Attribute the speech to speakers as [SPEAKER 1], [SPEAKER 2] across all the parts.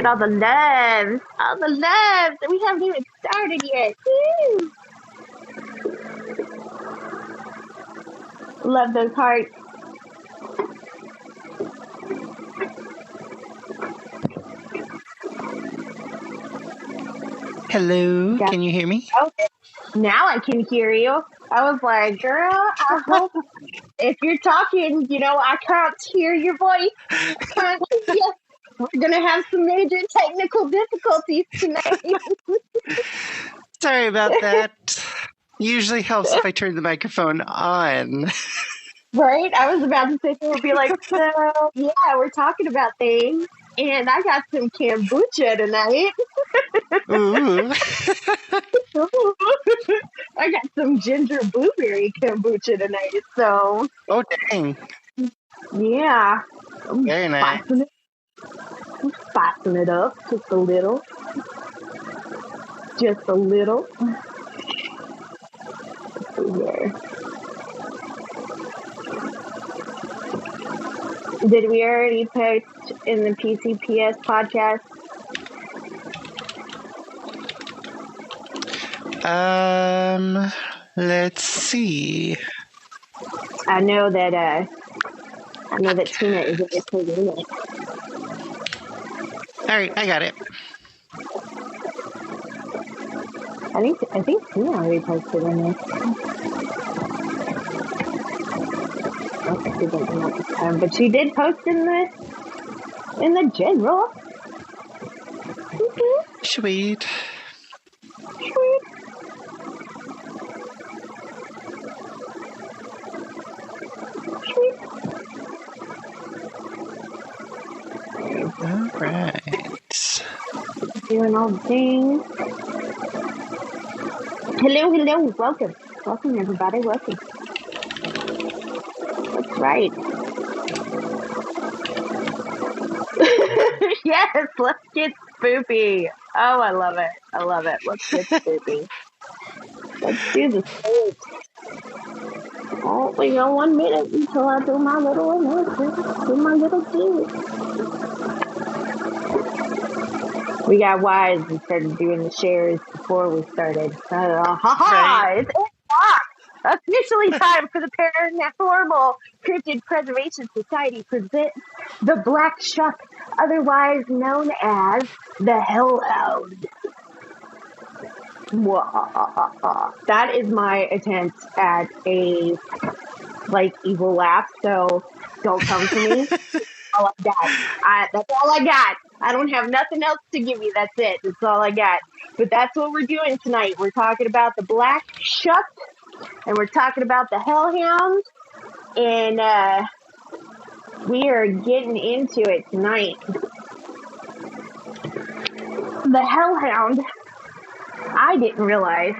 [SPEAKER 1] at all the loves. All the loves. We haven't even started yet. Woo! Love those hearts.
[SPEAKER 2] Hello, can you hear me?
[SPEAKER 1] Okay. Now I can hear you. I was like, girl, I hope if you're talking, I can't hear your voice. I can't hear you. We're going to have some major technical difficulties tonight.
[SPEAKER 2] Sorry about that. Usually helps if I turn the microphone on.
[SPEAKER 1] Right? I was about to say, we'll be like, so, yeah, we're talking about things. And I got some kombucha tonight.
[SPEAKER 2] Ooh.
[SPEAKER 1] I got some ginger blueberry kombucha tonight. So.
[SPEAKER 2] Oh, dang.
[SPEAKER 1] Yeah.
[SPEAKER 2] Very nice.
[SPEAKER 1] Spicing it up just a little. Just a little. Let's see here. Did we already post in the PCPS podcast?
[SPEAKER 2] Let's see.
[SPEAKER 1] I know that Tina is interested in it.
[SPEAKER 2] All right, I got it.
[SPEAKER 1] I think Tina already posted in it. She didn't know this time, but she did post in the general. Mm-hmm.
[SPEAKER 2] Sweet. All right.
[SPEAKER 1] Doing all the things. Hello. Welcome, everybody. Welcome. That's right. Yes, let's get spoopy. Oh, I love it. Let's get spoopy. Let's do the spoop. Oh, we got 1 minute until I do my little announcement. Do my little thing. We got wise and started doing the shares before we started.
[SPEAKER 2] Right.
[SPEAKER 1] It's 8 o'clock. Officially time for the Paranormal Cryptid Preservation Society presents the Black Shuck, otherwise known as the Hell Hounds. That is my attempt at a evil laugh, so don't come to me. All I got. That's all I got. I don't have nothing else to give you. That's it. That's all I got. But that's what we're doing tonight. We're talking about the Black Shuck, and we're talking about the Hell Hounds, and we are getting into it tonight. The Hell Hound, I didn't realize.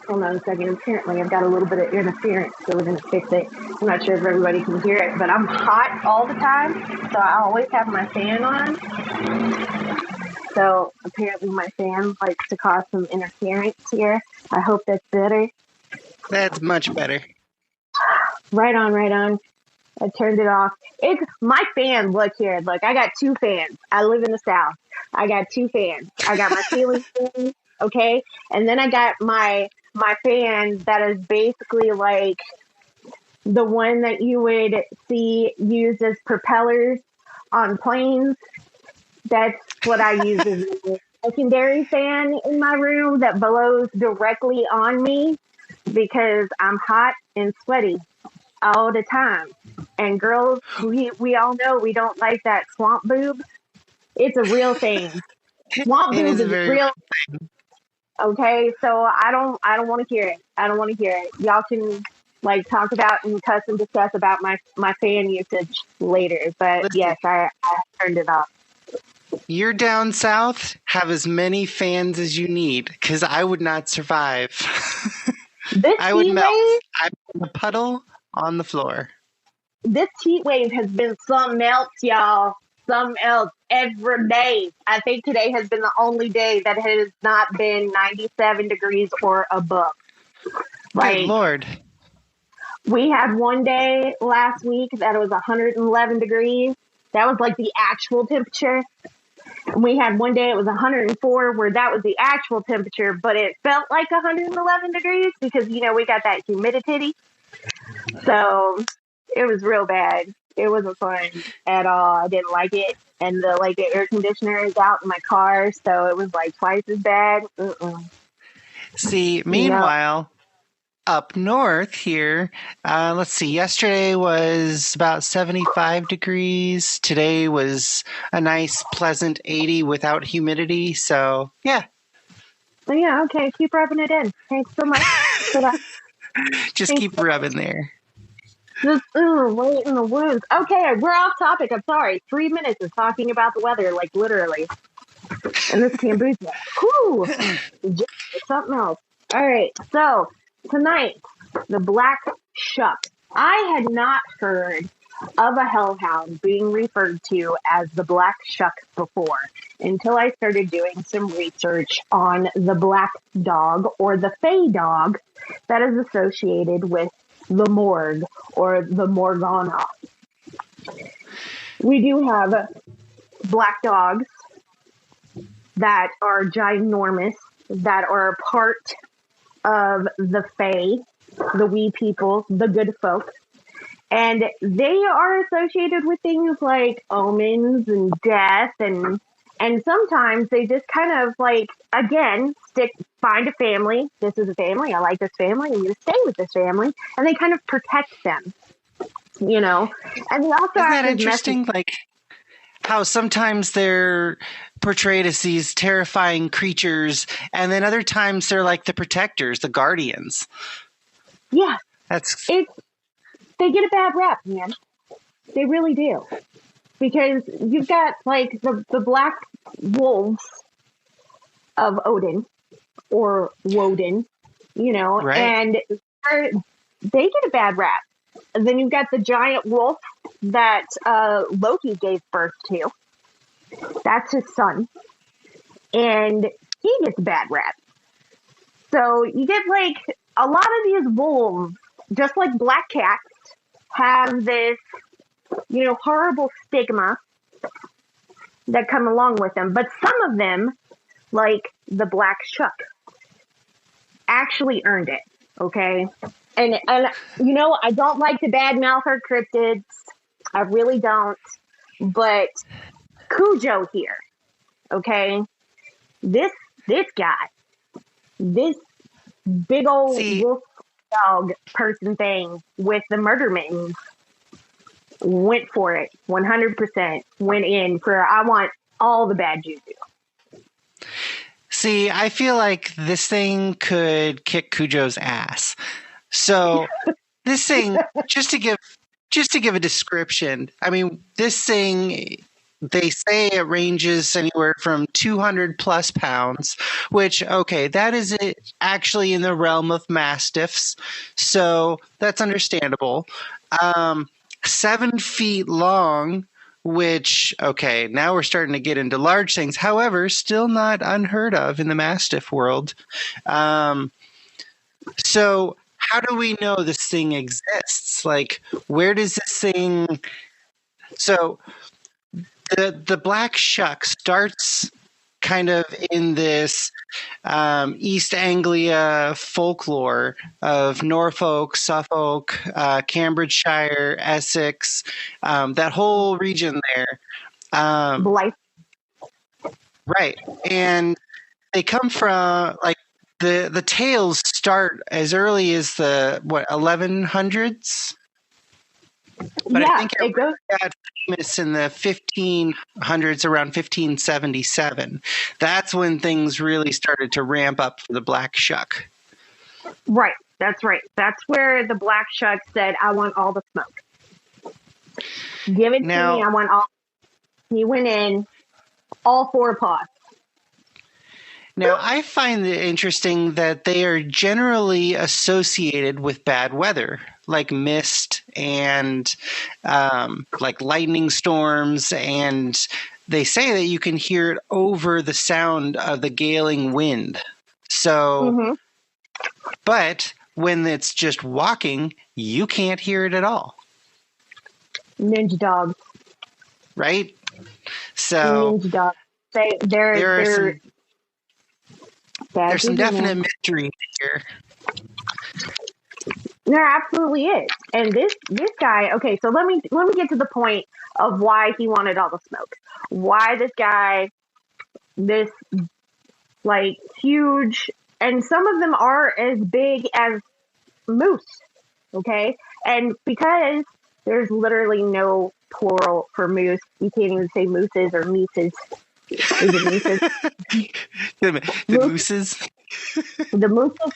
[SPEAKER 1] Hold on a second. Apparently, I've got a little bit of interference, so we're going to fix it. I'm not sure if everybody can hear it, but I'm hot all the time, so I always have my fan on. So apparently, my fan likes to cause some interference here. I hope that's better.
[SPEAKER 2] That's much better.
[SPEAKER 1] Right on. I turned it off. It's my fan. Look here. Look, I got 2 fans. I live in the South. I got 2 fans. I got my ceiling fan, okay? And then I got my fan that is basically like the one that you would see used as propellers on planes. That's what I use as a secondary fan in my room that blows directly on me because I'm hot and sweaty all the time. And girls, we all know we don't like that swamp boob. It's a real thing. Swamp boob is a real thing. Okay, so I don't want to hear it. I don't want to hear it. Y'all can talk about and cuss and discuss about my fan usage later. But listen, yes, I turned it off.
[SPEAKER 2] You're down south. Have as many fans as you need, because I would not survive. I would melt. I'm in a puddle on the floor.
[SPEAKER 1] This heat wave has been something else, y'all. Something else every day. I think today has been the only day that has not been 97 degrees or above.
[SPEAKER 2] Good Lord.
[SPEAKER 1] We had one day last week that it was 111 degrees. That was the actual temperature. We had one day it was 104, where that was the actual temperature, but it felt like 111 degrees because, we got that humidity. So it was real bad. It wasn't fun at all. I didn't like it. And the air conditioner is out in my car, so it was twice as bad.
[SPEAKER 2] See, meanwhile, up north here, let's see, yesterday was about 75 degrees. Today was a nice, pleasant 80 without humidity. So, yeah.
[SPEAKER 1] Yeah, okay. Keep rubbing it in. Thanks so much for that.
[SPEAKER 2] Just keep rubbing there.
[SPEAKER 1] Just wait in the woods. Okay, we're off topic. I'm sorry. 3 minutes of talking about the weather, literally. And this kombucha. Whew. Something else. All right. So tonight, the Black Shuck. I had not heard of a hellhound being referred to as the Black Shuck before until I started doing some research on the black dog, or the fey dog, that is associated with the morgue or the Morgana. We do have black dogs that are ginormous, that are a part of the fae, the wee people, the good folk. And they are associated with things like omens and death, and sometimes they just kind of again, find a family. This is a family. I like this family. I'm going to stay with this family. And they kind of protect them, And they also
[SPEAKER 2] Isn't that interesting? How sometimes they're portrayed as these terrifying creatures, and then other times they're like the protectors, the guardians.
[SPEAKER 1] Yeah. They get a bad rap, man. They really do. Because you've got the black wolves of Odin, or Woden,
[SPEAKER 2] right.
[SPEAKER 1] And they get a bad rap. And then you've got the giant wolf that Loki gave birth to. That's his son. And he gets a bad rap. So you get a lot of these wolves, just like black cats, have this, horrible stigma that come along with them. But some of them, like the Black Shuck, actually earned it. Okay. And I don't like to badmouth our cryptids. I really don't. But Cujo here, okay? This guy, this big old wolf dog person thing with the murder mittens, went for it 100%. Went in for, I want all the bad juju.
[SPEAKER 2] See, I feel like this thing could kick Cujo's ass. So this thing, just to give a description, I mean, this thing, they say it ranges anywhere from 200 plus pounds, which, okay, that is actually in the realm of mastiffs. So that's understandable. 7 feet long, which, okay, now we're starting to get into large things. However, still not unheard of in the mastiff world. So how do we know this thing exists? Where does this thing... So the Black Shuck starts kind of in this East Anglia folklore of Norfolk, Suffolk, Cambridgeshire, Essex, that whole region there.
[SPEAKER 1] Blythe.
[SPEAKER 2] Right. And they come from, the tales start as early as the 1100s, but
[SPEAKER 1] yeah,
[SPEAKER 2] I think it got famous in the 1500s, around 1577. That's when things really started to ramp up for the Black Shuck.
[SPEAKER 1] Right, that's right. That's where the Black Shuck said, "I want all the smoke. Give it to me. I want all." He went in, all 4 paws.
[SPEAKER 2] Now, I find it interesting that they are generally associated with bad weather, like mist and lightning storms. And they say that you can hear it over the sound of the galing wind. So, but when it's just walking, you can't hear it at all.
[SPEAKER 1] Ninja dogs.
[SPEAKER 2] Right? So,
[SPEAKER 1] Ninja dogs. They're
[SPEAKER 2] there's some definite mystery here.
[SPEAKER 1] There absolutely is. And this guy, okay, so let me get to the point of why he wanted all the smoke. Why this guy, this like huge, and some of them are as big as moose, okay? And because there's literally no plural for moose, you can't even say mooses or meeses. Is it mooses?
[SPEAKER 2] The mooses?
[SPEAKER 1] The mooses.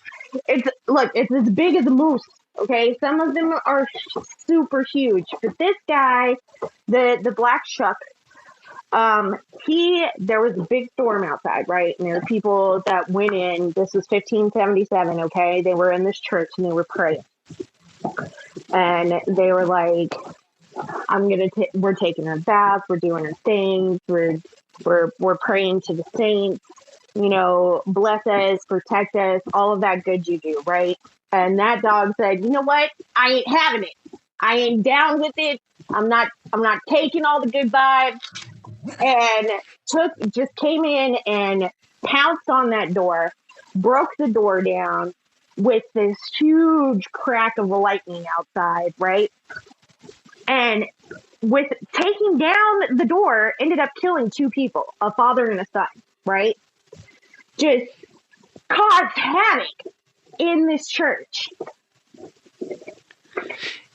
[SPEAKER 1] It's as big as a moose. Okay, some of them are super huge, but this guy, the Black Shuck, there was a big storm outside, right? And there were people that went in. This was 1577. Okay, they were in this church and they were praying, and they were like, we're taking our bath, we're doing our things, we're praying to the saints, bless us, protect us, all of that good juju, right? And that dog said, you know what? I ain't having it. I ain't down with it. I'm not taking all the good vibes. And just came in and pounced on that door, broke the door down with this huge crack of lightning outside, right? And with taking down the door, ended up killing 2 people, a father and a son, right? Just caused havoc in this church.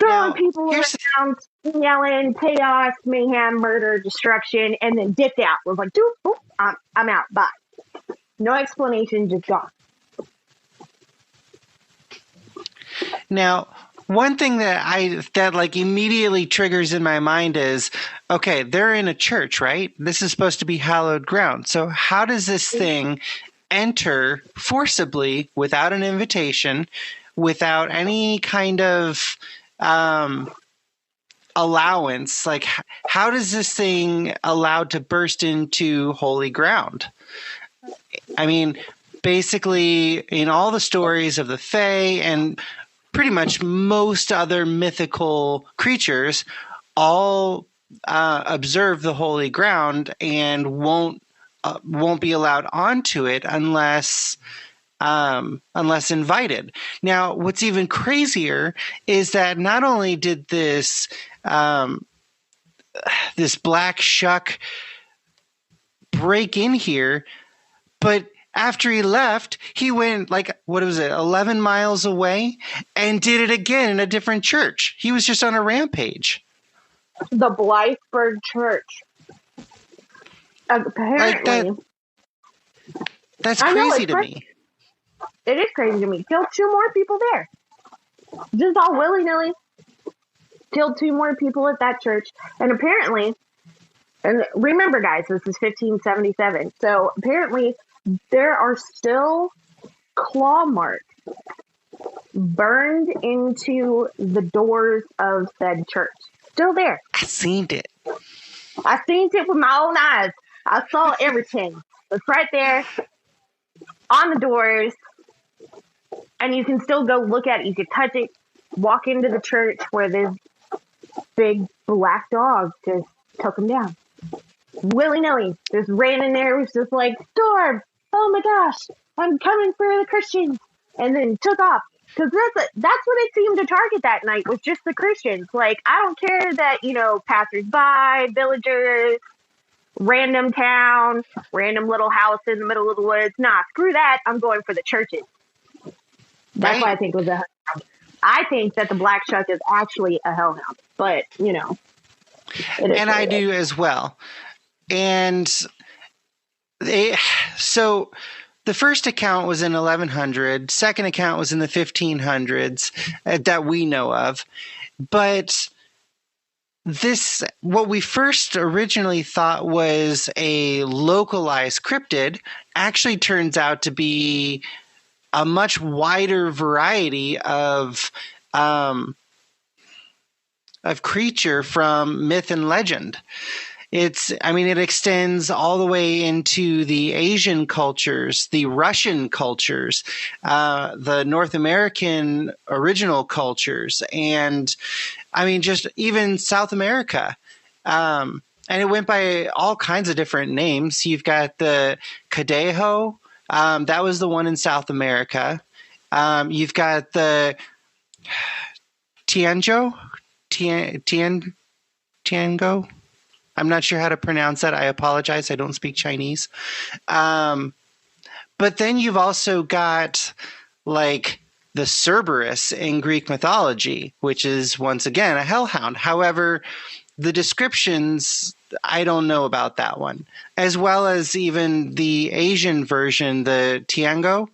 [SPEAKER 1] Throwing people around, yelling, chaos, mayhem, murder, destruction, and then dipped out. Was like, dude, I'm out. Bye. No explanation, just gone.
[SPEAKER 2] Now, one thing that like immediately triggers in my mind is, okay, they're in a church, right? This is supposed to be hallowed ground. So how does this thing enter forcibly without an invitation, without any kind of allowance? Like, how does this thing allowed to burst into holy ground? I mean, basically, in all the stories of the Fae and pretty much most other mythical creatures, all observe the holy ground and won't be allowed onto it unless invited. Now, what's even crazier is that not only did this Black Shuck break in here, but after he left, he went 11 miles away and did it again in a different church. He was just on a rampage.
[SPEAKER 1] The Blytheburg Church. Apparently.
[SPEAKER 2] That's crazy to me.
[SPEAKER 1] It is crazy to me. Killed 2 more people there. Just all willy-nilly. Killed 2 more people at that church. And apparently, and remember guys, this is 1577. So apparently there are still claw marks burned into the doors of said church. Still there.
[SPEAKER 2] I seen it.
[SPEAKER 1] I seen it with my own eyes. I saw everything. It's right there on the doors. And you can still go look at it. You can touch it. Walk into the church where this big black dog just took him down. Willy-nilly. Just ran in there. It was just like, Storm, oh my gosh, I'm coming for the Christians. And then took off. Because that's what it seemed to target that night, was just the Christians. Like, I don't care that, passersby, villagers, random town, random little house in the middle of the woods. Nah, screw that. I'm going for the churches. That's why I think it was a hell hound. I think that the Black Shuck is actually a hellhound. But,
[SPEAKER 2] and I do as well. And so the first account was in 1100. Second account was in the 1500s that we know of. But what we first originally thought was a localized cryptid actually turns out to be a much wider variety of creature from myth and legend. It extends all the way into the Asian cultures, the Russian cultures, the North American original cultures, and just even South America. and it went by all kinds of different names. You've got the Cadejo. That was the one in South America. You've got the Tianjo. Tiango. I'm not sure how to pronounce that. I apologize. I don't speak Chinese. But then you've also got like the Cerberus in Greek mythology, which is once again a hellhound. However, the descriptions, I don't know about that one, as well as even the Asian version, the Tiango.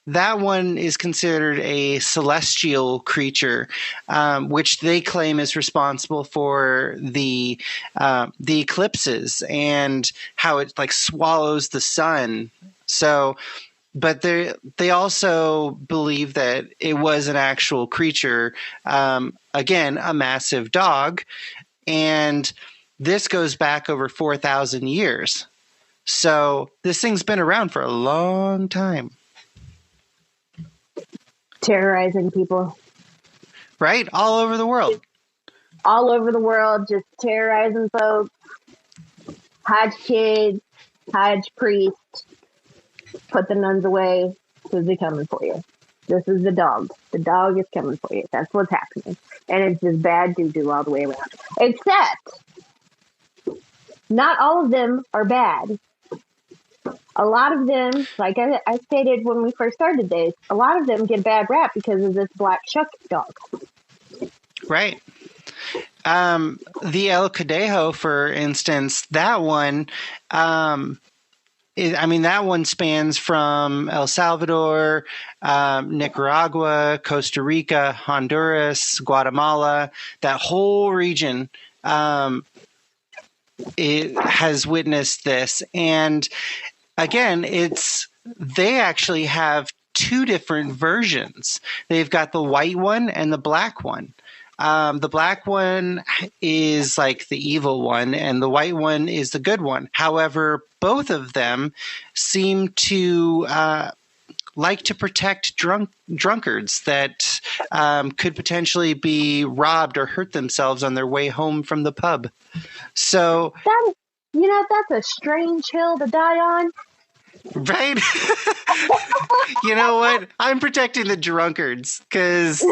[SPEAKER 2] That one is considered a celestial creature, which they claim is responsible for the eclipses and how it like swallows the sun. So, but they also believe that it was an actual creature. Again, a massive dog, and this goes back over 4,000 years. So this thing's been around for a long time.
[SPEAKER 1] Terrorizing people.
[SPEAKER 2] Right? All over the world.
[SPEAKER 1] All over the world, just terrorizing folks. Hajj kids, Hajj priests. Put the nuns away because they're coming for you. This is the dog. The dog is coming for you. That's what's happening. And it's just bad doo-doo all the way around. Except, not all of them are bad. A lot of them, like I stated when we first started this, a lot of them get a bad rap because of this Black Shuck dog.
[SPEAKER 2] Right. The El Cadejo, for instance, that one, that one spans from El Salvador, Nicaragua, Costa Rica, Honduras, Guatemala. That whole region it has witnessed this. And again, they actually have two different versions. They've got the white one and the black one. The black one is like the evil one, and the white one is the good one. However, both of them seem to like to protect drunkards that could potentially be robbed or hurt themselves on their way home from the pub. So
[SPEAKER 1] that's a strange hill to die on.
[SPEAKER 2] Right? You know what? I'm protecting the drunkards because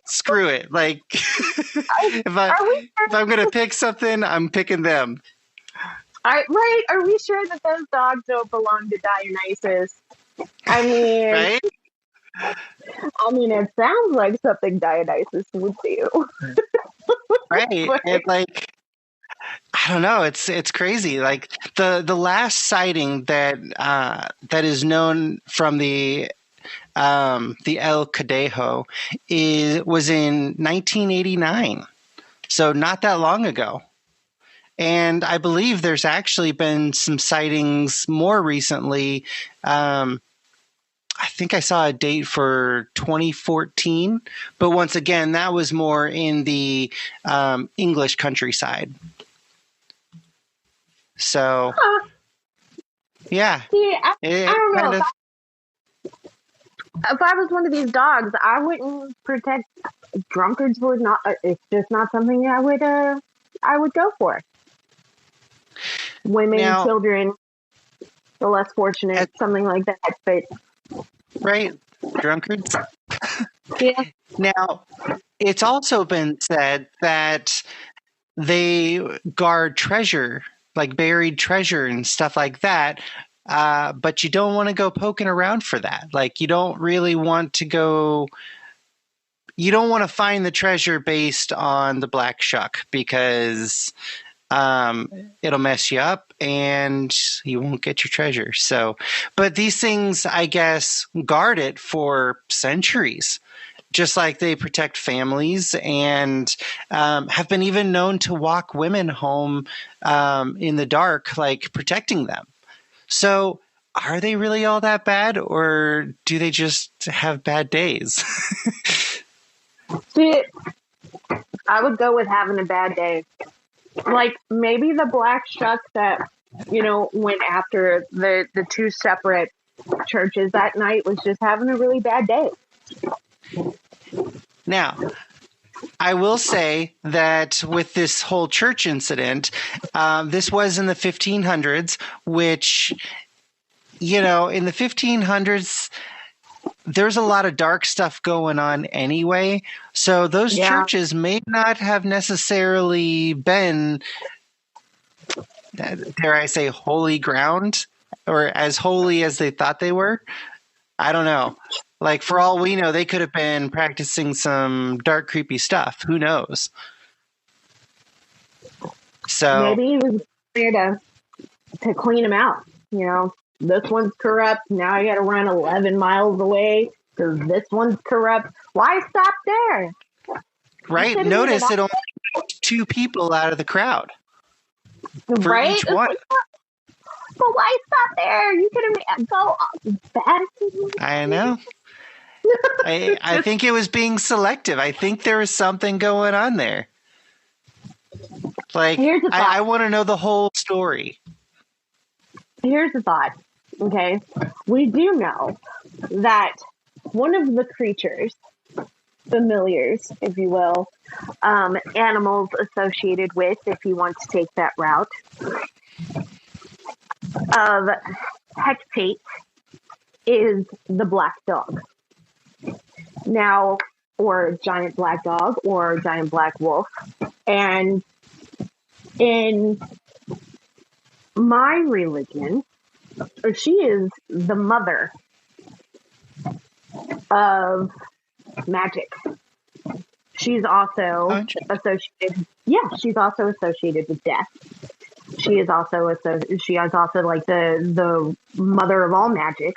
[SPEAKER 2] screw it. Like, if I'm going to pick something, I'm picking them.
[SPEAKER 1] Right? Are we sure that those dogs don't belong to Dionysus? I mean,
[SPEAKER 2] right?
[SPEAKER 1] I mean, it sounds like something Dionysus would do.
[SPEAKER 2] Right? And like, I don't know. It's crazy. Like the last sighting that is known from the El Cadejo was in 1989, so not that long ago. And I believe there's actually been some sightings more recently. I think I saw a date for 2014, but once again, that was more in the English countryside. So, yeah.
[SPEAKER 1] See, I don't know. If I was one of these dogs, I wouldn't protect drunkards. It's just not something I would go for. Women, children, the less fortunate, something like that. But
[SPEAKER 2] right, drunkards.
[SPEAKER 1] Yeah.
[SPEAKER 2] Now, it's also been said that they guard treasure, like buried treasure and stuff like that. But you don't want to go poking around for that. Like, you don't really want to go. You don't want to find the treasure based on the Black Shuck because it'll mess you up and you won't get your treasure. So, but these things, I guess, guard it for centuries, just like they protect families and have been even known to walk women home in the dark, like protecting them. So are they really all that bad, or do they just have bad days?
[SPEAKER 1] See, I would go with having a bad day. Like maybe the Black Shuck that, went after the two separate churches that night was just having a really bad day.
[SPEAKER 2] Now, I will say that with this whole church incident, this was in the 1500s, which, you know, in the 1500s, there's a lot of dark stuff going on anyway. So those churches may not have necessarily been, dare I say, holy ground, or as holy as they thought they were. I don't know. Like, for all we know, they could have been practicing some dark, creepy stuff. Who knows? So
[SPEAKER 1] maybe he was there to clean them out. You know, this one's corrupt. Now I got to run 11 miles away because this one's corrupt. Why stop there?
[SPEAKER 2] Right. Notice it only took 2 people out of the crowd for each one.
[SPEAKER 1] But why stop there? You could have go bad.
[SPEAKER 2] I know. I think it was being selective. I think there was something going on there. Like, I want to know the whole story.
[SPEAKER 1] Here's the thought. Okay. We do know that one of the creatures, familiars, if you will, animals associated with, if you want to take that route, of Hecate is the black dog. Now, or giant black dog, or giant black wolf. And in my religion, she is the mother of magic. She's also associated. Yeah, she's also associated with death. She is also like the mother of all magic,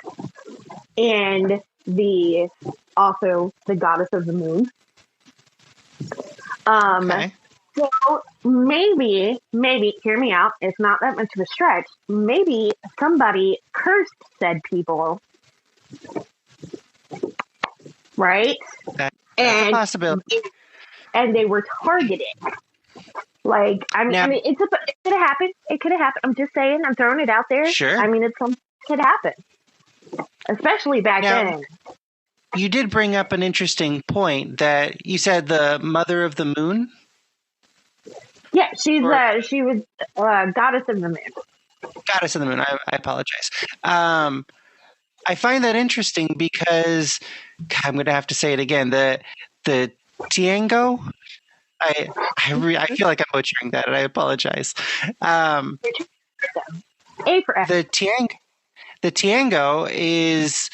[SPEAKER 1] and also the goddess of the moon.
[SPEAKER 2] Okay.
[SPEAKER 1] So maybe, hear me out. It's not that much of a stretch. Maybe somebody cursed said people, right?
[SPEAKER 2] That's a possibility.
[SPEAKER 1] And they were targeted. Like, I mean, it could have happened. It could have happened. I'm just saying. I'm throwing it out there.
[SPEAKER 2] Sure.
[SPEAKER 1] I mean, it could happen, especially back then.
[SPEAKER 2] You did bring up an interesting point that you said the mother of the moon.
[SPEAKER 1] Yeah, she was goddess of the moon.
[SPEAKER 2] Goddess of the moon. I apologize. I find that interesting because I'm going to have to say it again. The Tiango. I feel like I'm butchering that, and I apologize.
[SPEAKER 1] A for F.
[SPEAKER 2] The Tiango is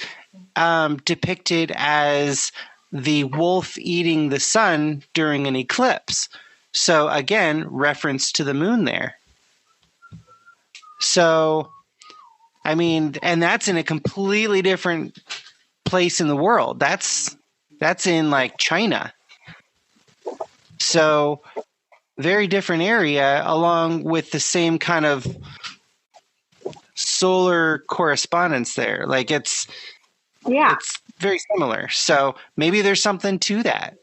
[SPEAKER 2] depicted as the wolf eating the sun during an eclipse. So again, reference to the moon there. So, I mean, and that's in a completely different place in the world. That's in like China. So, very different area, along with the same kind of solar correspondence there. Like it's very similar. So maybe there's something to that.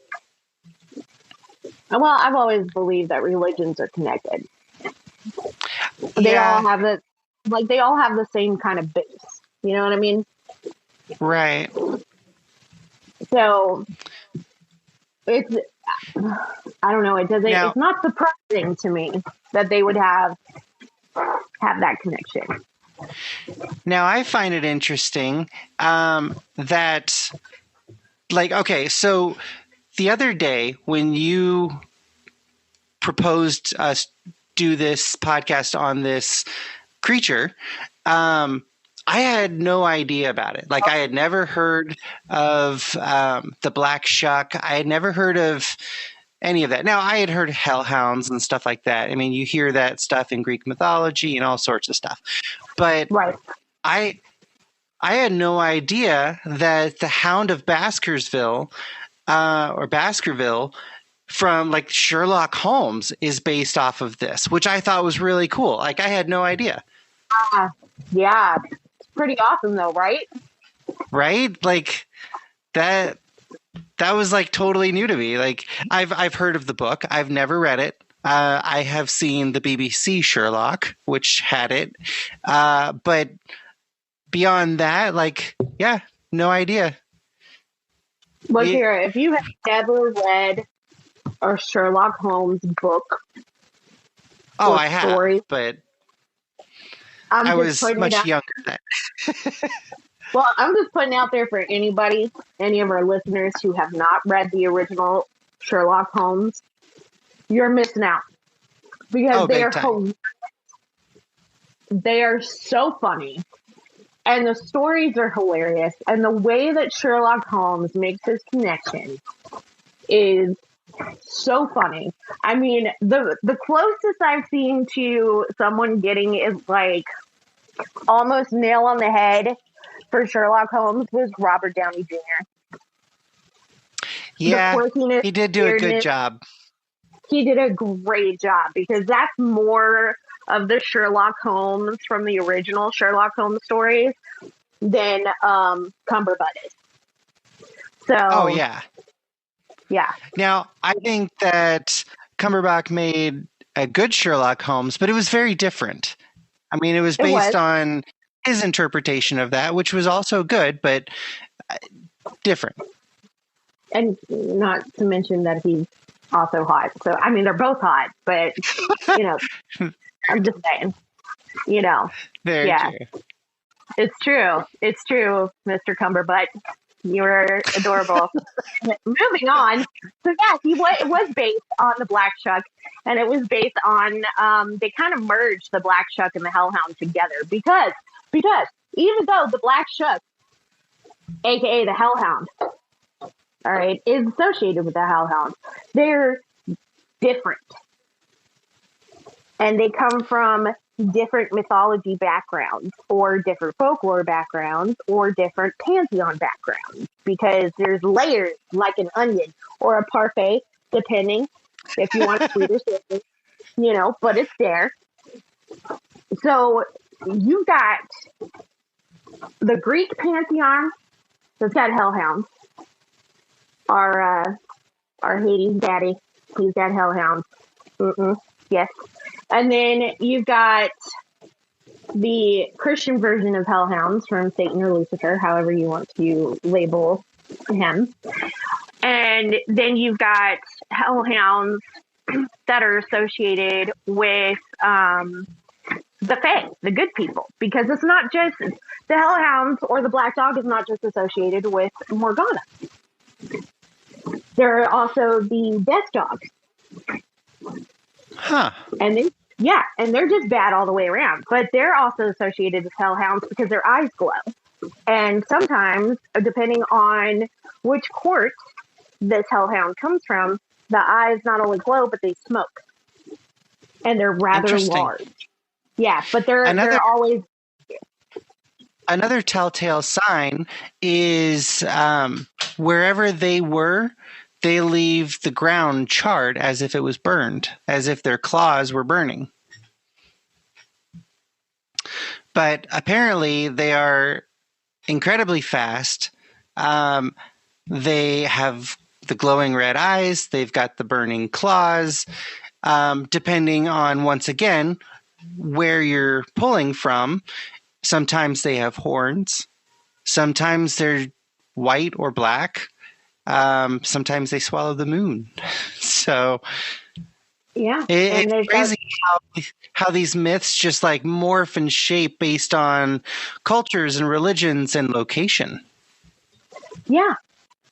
[SPEAKER 1] Well, I've always believed that religions are connected. They all have they all have the same kind of base. You know what I mean?
[SPEAKER 2] Right.
[SPEAKER 1] So it's, I don't know. It's not surprising to me that they would have that connection.
[SPEAKER 2] Now, I find it interesting that, like, okay, so the other day when you proposed us do this podcast on this creature, I had no idea about it. Like, I had never heard of the Black Shuck. I had never heard of any of that. Now, I had heard Hell Hounds and stuff like that. I mean, you hear that stuff in Greek mythology and all sorts of stuff. But
[SPEAKER 1] right.
[SPEAKER 2] I had no idea that the Hound of Baskerville or Baskerville from like Sherlock Holmes is based off of this, which I thought was really cool. Like, I had no idea.
[SPEAKER 1] Yeah. It's pretty awesome though, right?
[SPEAKER 2] Right? Like that was like totally new to me. Like I've heard of the book. I've never read it. I have seen the BBC Sherlock, which had it. But beyond that, like, yeah, no idea.
[SPEAKER 1] Look here, if you have never read a Sherlock Holmes book
[SPEAKER 2] Oh,
[SPEAKER 1] or
[SPEAKER 2] I have,
[SPEAKER 1] story.
[SPEAKER 2] but
[SPEAKER 1] I'm
[SPEAKER 2] I
[SPEAKER 1] just
[SPEAKER 2] was
[SPEAKER 1] putting it
[SPEAKER 2] much
[SPEAKER 1] out.
[SPEAKER 2] younger then.
[SPEAKER 1] Well, I'm just putting out there for anybody, any of our listeners who have not read the original Sherlock Holmes, you're missing out because
[SPEAKER 2] Oh, big time.
[SPEAKER 1] they are so funny and the stories are hilarious and the way that Sherlock Holmes makes his connection is so funny. I mean, the closest I've seen to someone getting is like almost nail on the head for Sherlock Holmes was Robert Downey Jr. The
[SPEAKER 2] Yeah,
[SPEAKER 1] quirkiness,
[SPEAKER 2] he did do a good
[SPEAKER 1] weirdness,
[SPEAKER 2] job.
[SPEAKER 1] he did a great job because that's more of the Sherlock Holmes from the original Sherlock Holmes stories than Cumberbatch is.
[SPEAKER 2] Oh,
[SPEAKER 1] So
[SPEAKER 2] yeah.
[SPEAKER 1] yeah,
[SPEAKER 2] Now, I think that Cumberbatch made a good Sherlock Holmes, but it was very different. I mean, it was
[SPEAKER 1] it was,
[SPEAKER 2] based on his interpretation of that, which was also good, but different.
[SPEAKER 1] and not to mention that he's also hot. So I mean, they're both hot, but you know, I'm just saying, you know,
[SPEAKER 2] Very
[SPEAKER 1] yeah,
[SPEAKER 2] true.
[SPEAKER 1] it's true. It's true, Mr. Cumberbatch. You're adorable. Moving on. So yeah, it was based on the Black Shuck, and it was based on they kind of merged the Black Shuck and the Hell Hound together because even though the Black Shuck, aka the Hell Hound, all right, is associated with the Hell Hound, they're different, and they come from different mythology backgrounds or different folklore backgrounds or different pantheon backgrounds because there's layers like an onion or a parfait, depending if you want sweet or savory, but it's there. So you got the Greek pantheon that's got hellhounds. Our Hades daddy, he's got hellhounds. Yes. And then you've got the Christian version of hellhounds from Satan or Lucifer, however you want to label him. And then you've got hellhounds that are associated with the Fae, the good people, because it's not just the hellhounds or the black dog is not just associated with Morgana. There are also the death dogs.
[SPEAKER 2] Huh.
[SPEAKER 1] And they're just bad all the way around. But they're also associated with hellhounds because their eyes glow. And sometimes, depending on which court this hellhound comes from, the eyes not only glow, but they smoke. And they're rather large. Yeah, but they're always...
[SPEAKER 2] Another telltale sign is wherever they were, they leave the ground charred as if it was burned, as if their claws were burning. But apparently they are incredibly fast. They have the glowing red eyes. They've got the burning claws. Depending on, once again, where you're pulling from, sometimes they have horns. Sometimes they're white or black. Sometimes they swallow the moon. So
[SPEAKER 1] yeah,
[SPEAKER 2] it's crazy how these myths just like morph and shape based on cultures and religions and location.
[SPEAKER 1] Yeah,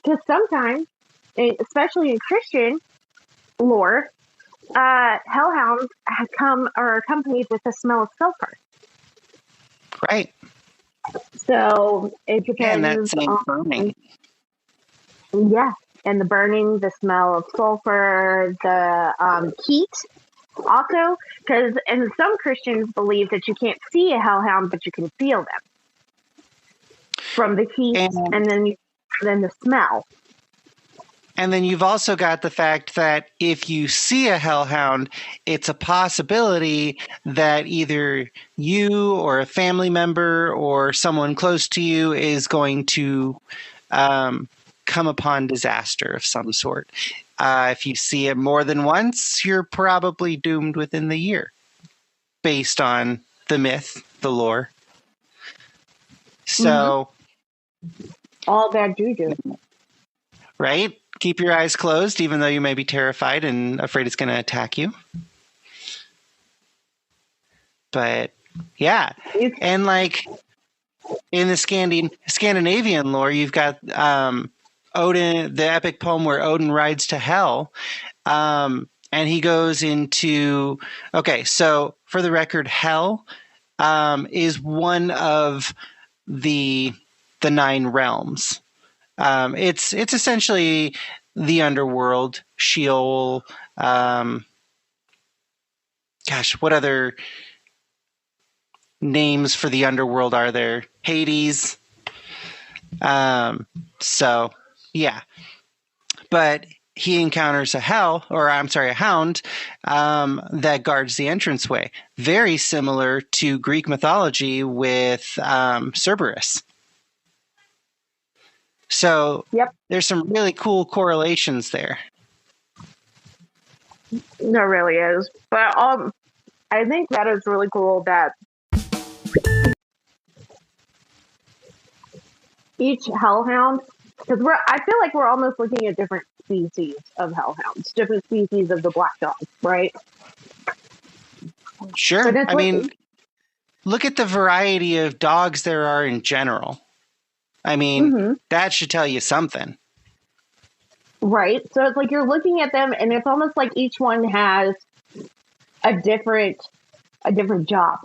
[SPEAKER 1] because sometimes, especially in Christian lore, hellhounds are accompanied with the smell of sulfur.
[SPEAKER 2] Right.
[SPEAKER 1] So it depends.
[SPEAKER 2] And that's burning.
[SPEAKER 1] Yeah, and the burning, the smell of sulfur, the heat. Also, and some Christians believe that you can't see a hellhound, but you can feel them from the heat, and then the smell.
[SPEAKER 2] And then you've also got the fact that if you see a hellhound, it's a possibility that either you or a family member or someone close to you is going to come upon disaster of some sort. If you see it more than once, you're probably doomed within the year, based on the myth, the lore. So,
[SPEAKER 1] all bad juju,
[SPEAKER 2] right? keep your eyes closed, even though you may be terrified and afraid it's going to attack you. But yeah, and like in the Scandinavian lore, you've got Odin, the epic poem where Odin rides to hell, and he goes into. Okay, so for the record, hell is one of the 9 realms. It's essentially the underworld, Sheol. Gosh, what other names for the underworld are there? Hades. So yeah, but he encounters a hound that guards the entranceway. Very similar to Greek mythology with Cerberus. So there's some really cool correlations there.
[SPEAKER 1] There really is. But I think that is really cool that each hellhound, because I feel like we're almost looking at different species of hellhounds, different species of the black dog, right?
[SPEAKER 2] Sure. I mean, look at the variety of dogs there are in general. I mean, that should tell you something.
[SPEAKER 1] Right. So it's like you're looking at them and it's almost like each one has a different job.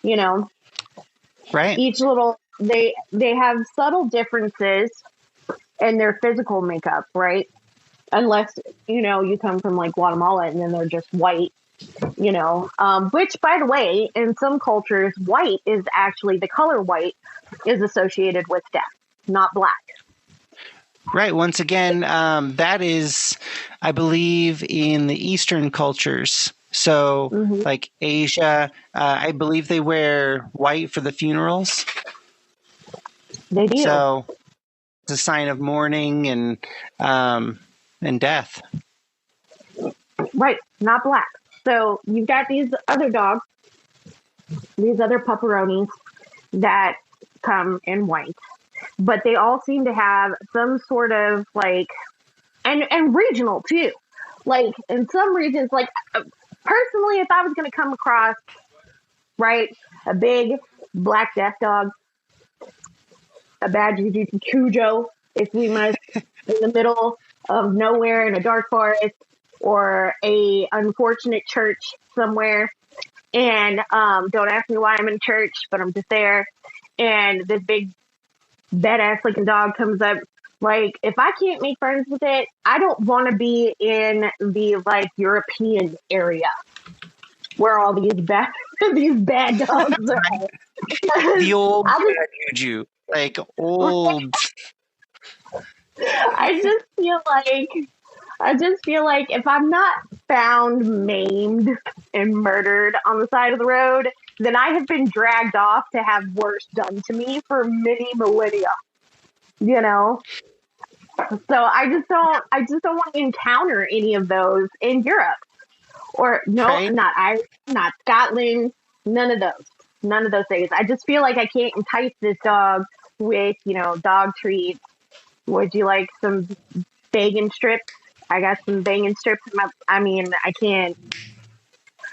[SPEAKER 1] You know?
[SPEAKER 2] Right.
[SPEAKER 1] Each little they have subtle differences in their physical makeup, right? Unless, you come from like Guatemala and then they're just white, which, by the way, in some cultures, white is actually, the color white is associated with death, not black.
[SPEAKER 2] Right. Once again, that is, I believe, in the Eastern cultures. So like Asia, I believe they wear white for the funerals.
[SPEAKER 1] They do.
[SPEAKER 2] So it's a sign of mourning and death.
[SPEAKER 1] Right. Not black. So you've got these other dogs, these other pepperonis that come in white, but they all seem to have some sort of like, and regional too. Like in some regions, like personally, if I was going to come across, right, a big black death dog, a bad Cujo, if we must, in the middle of nowhere in a dark forest, or a unfortunate church somewhere, and don't ask me why I'm in church, but I'm just there, and this big badass looking dog comes up. Like, if I can't make friends with it, I don't want to be in the like European area where all these bad dogs are.
[SPEAKER 2] The old juju, like old.
[SPEAKER 1] I just feel like if I'm not found maimed and murdered on the side of the road, then I have been dragged off to have worse done to me for many millennia. So I just don't want to encounter any of those in Europe, or
[SPEAKER 2] Right.
[SPEAKER 1] not Ireland, not Scotland, none of those things. I just feel like I can't entice this dog with, dog treats. Would you like some bacon strips? I got some bacon strips. I can't.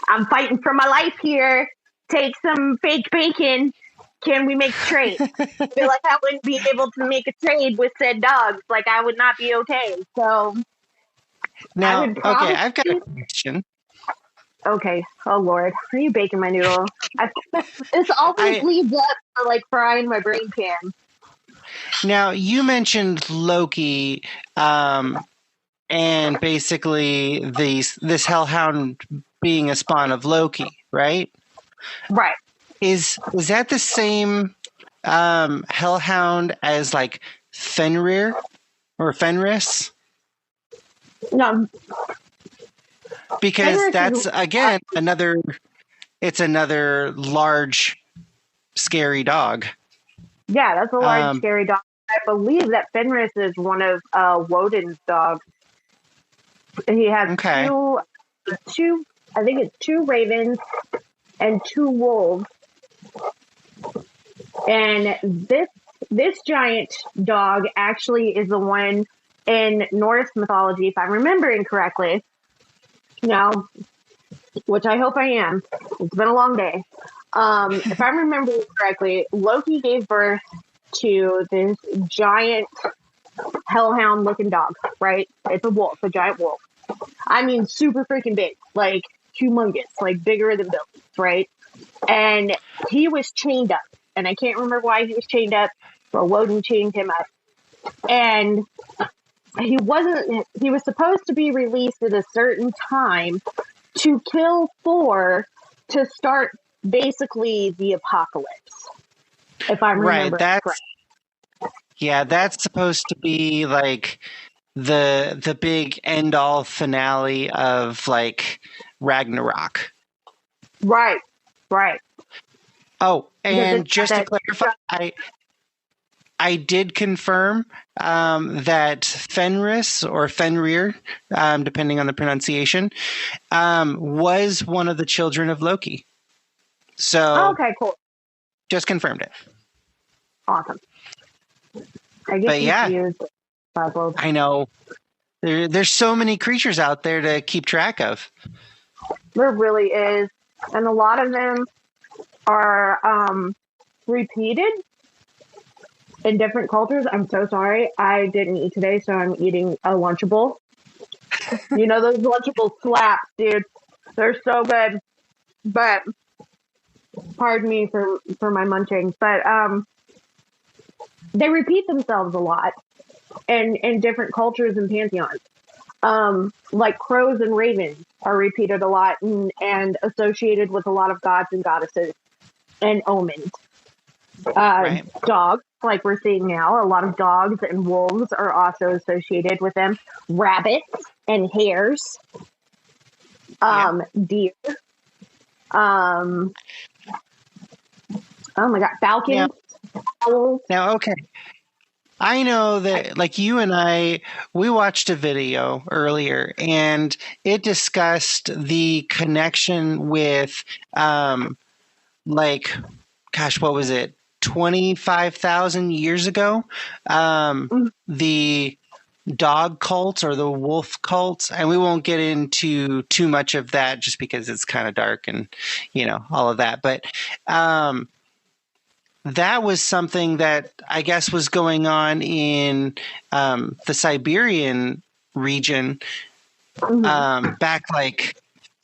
[SPEAKER 1] I'm fighting for my life here. Take some fake bacon. Can we make a trade? I feel like I wouldn't be able to make a trade with said dogs. Like, I would not be okay. So
[SPEAKER 2] now, okay, I've got a question.
[SPEAKER 1] Okay. Oh Lord, are you baking my noodle? This always leads up for like frying my brain pan.
[SPEAKER 2] Now, you mentioned Loki, and basically this hellhound being a spawn of Loki, right?
[SPEAKER 1] Right.
[SPEAKER 2] Is that the same hellhound as like Fenrir or Fenris?
[SPEAKER 1] No.
[SPEAKER 2] Because
[SPEAKER 1] Fenris
[SPEAKER 2] that's again another large scary dog.
[SPEAKER 1] Yeah, that's a large scary dog. I believe that Fenris is one of Woden's dogs. He has two, I think it's 2 ravens and 2 wolves. And this giant dog actually is the one in Norse mythology, if I'm remembering correctly, now, which I hope I am, it's been a long day. If I'm remembering correctly, Loki gave birth to this giant hellhound looking dog, right? It's a wolf, a giant wolf. I mean, super freaking big, like humongous, like bigger than buildings, right? And he was chained up, and I can't remember why he was chained up, but Woden chained him up. And he was supposed to be released at a certain time to kill Thor to start basically the apocalypse, if I'm remembering correctly.
[SPEAKER 2] Yeah, that's supposed to be like the big end all finale of like Ragnarok.
[SPEAKER 1] Right.
[SPEAKER 2] Oh, and just to clarify, I did confirm that Fenris or Fenrir, depending on the pronunciation, was one of the children of Loki. So,
[SPEAKER 1] okay, cool.
[SPEAKER 2] Just confirmed it.
[SPEAKER 1] Awesome. I get confused.
[SPEAKER 2] I know. There's so many creatures out there to keep track of.
[SPEAKER 1] There really is. And a lot of them are repeated in different cultures. I'm so sorry. I didn't eat today, so I'm eating a Lunchable. You know, those Lunchable slaps, dude. They're so good. But, pardon me for my munching. But, they repeat themselves a lot in different cultures and pantheons. Like crows and ravens are repeated a lot and associated with a lot of gods and goddesses and omens. Right. Dogs, like we're seeing now, a lot of dogs and wolves are also associated with them. Rabbits and hares. Deer. Oh my God, falcons. Owls.
[SPEAKER 2] Now, okay. I know that, like you and I, we watched a video earlier, and it discussed the connection with, like, gosh, what was it? 25,000 years ago, the dog cult or the wolf cult, and we won't get into too much of that just because it's kind of dark and, you know, all of that. But that was something that I guess was going on in the Siberian region back like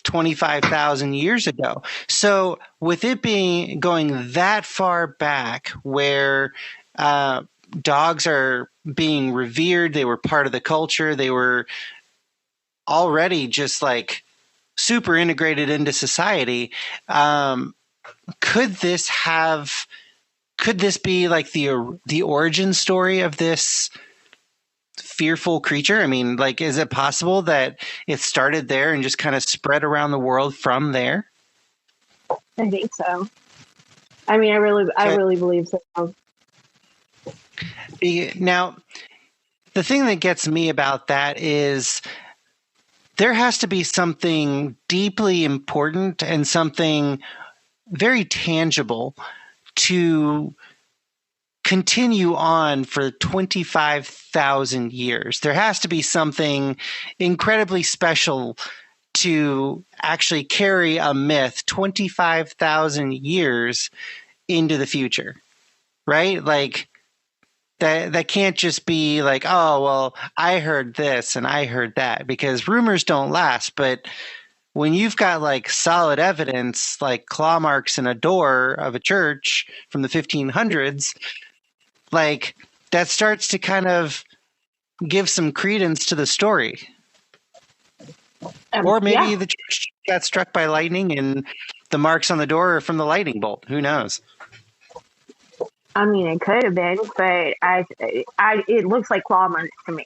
[SPEAKER 2] 25,000 years ago. So with it being going that far back where dogs are being revered, they were part of the culture, they were already just like super integrated into society. Could this be like the origin story of this fearful creature? I mean, like, is it possible that it started there and just kind of spread around the world from there?
[SPEAKER 1] I think so. I mean, I really believe so.
[SPEAKER 2] Now, the thing that gets me about that is there has to be something deeply important and something very tangible to continue on for 25,000 years. There has to be something incredibly special to actually carry a myth 25,000 years into the future, right? Like that can't just be like, oh, well, I heard this and I heard that, because rumors don't last. But when you've got like solid evidence, like claw marks in a door of a church from the 1500s, like that starts to kind of give some credence to the story. Or maybe the church got struck by lightning and the marks on the door are from the lightning bolt. Who knows?
[SPEAKER 1] I mean, it could have been, but it looks like claw marks to me.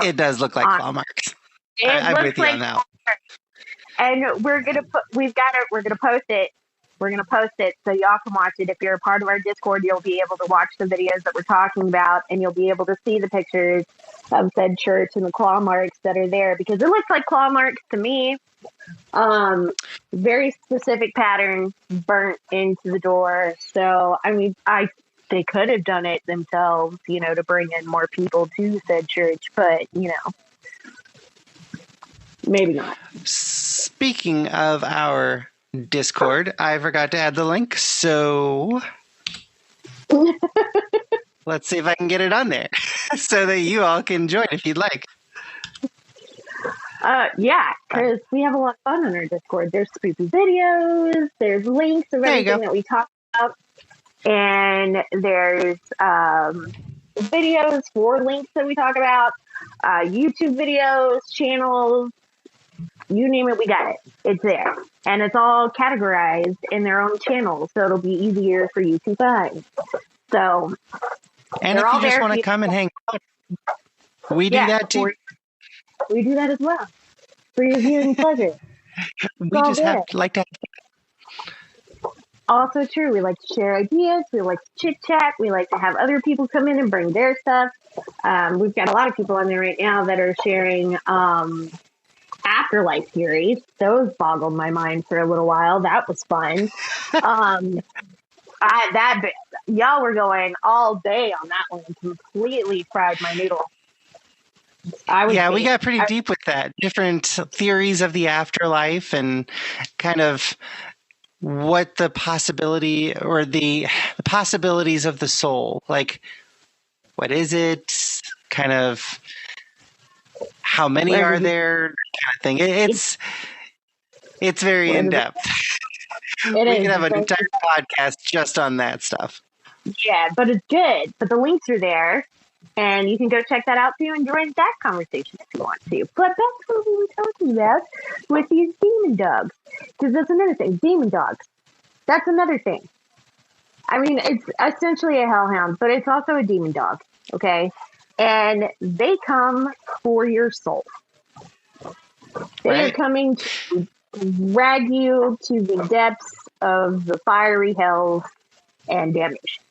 [SPEAKER 2] It does look like claw marks. I'm with you on that.
[SPEAKER 1] And we're gonna post it. We're gonna post it so y'all can watch it. If you're a part of our Discord, you'll be able to watch the videos that we're talking about, and you'll be able to see the pictures of said church and the claw marks that are there, because it looks like claw marks to me. Very specific pattern burnt into the door. So I mean, they could have done it themselves, to bring in more people to said church, but maybe not.
[SPEAKER 2] Speaking of our Discord, I forgot to add the link, so let's see if I can get it on there so that you all can join if you'd like.
[SPEAKER 1] Yeah, because we have a lot of fun on our Discord. There's spooky videos, there's links of everything that we talk about, and there's videos for links that we talk about, YouTube videos, channels, you name it, we got it. It's there. And it's all categorized in their own channels, so it'll be easier for you to find. So,
[SPEAKER 2] and if you just want to come and hang out, we do that too.
[SPEAKER 1] We do that as well. For your viewing pleasure.
[SPEAKER 2] We just like to have.
[SPEAKER 1] Also true. We like to share ideas. We like to chit chat. We like to have other people come in and bring their stuff. We've got a lot of people on there right now that are sharing afterlife theories. Those boggled my mind for a little while. That was fun. Y'all were going all day on that one. Completely fried my noodle.
[SPEAKER 2] We got pretty deep with that. Different theories of the afterlife and kind of what the possibility or the possibilities of the soul. Like, what is it? Kind of how many are there? Kind of thing. It's very in depth. We can have an entire podcast just on that stuff.
[SPEAKER 1] Yeah, but it's good. But the links are there. And you can go check that out too and join that conversation if you want to. But that's what we were talking about with these demon dogs. Because that's another thing. Demon dogs. That's another thing. I mean, it's essentially a hellhound, but it's also a demon dog. Okay? And they come for your soul. They are coming to drag you to the depths of the fiery hells and damnation.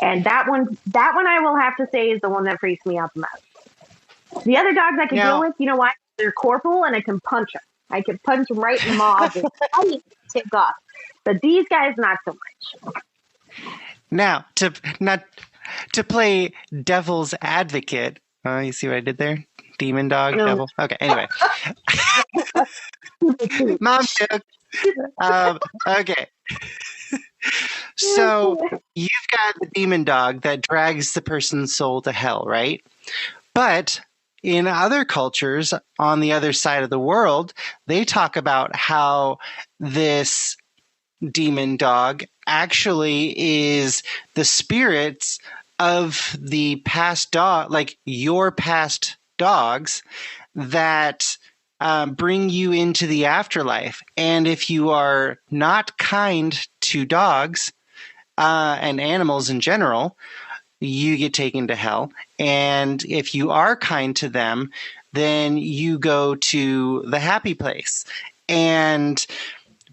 [SPEAKER 1] And that one I will have to say is the one that freaks me out the most. The other dogs I can deal with, you know why? They're corporal and I can punch them. I can punch them right in the maw and tick off. But these guys, not so much.
[SPEAKER 2] Now, to play devil's advocate, you see what I did there? Demon dog, devil. Okay, anyway. Mom joke. Okay. So you've got the demon dog that drags the person's soul to hell, right? But in other cultures on the other side of the world, they talk about how this demon dog actually is the spirits of the past dog, like your past dogs that bring you into the afterlife. And if you are not kind to dogs and animals in general, you get taken to hell. And if you are kind to them, then you go to the happy place. And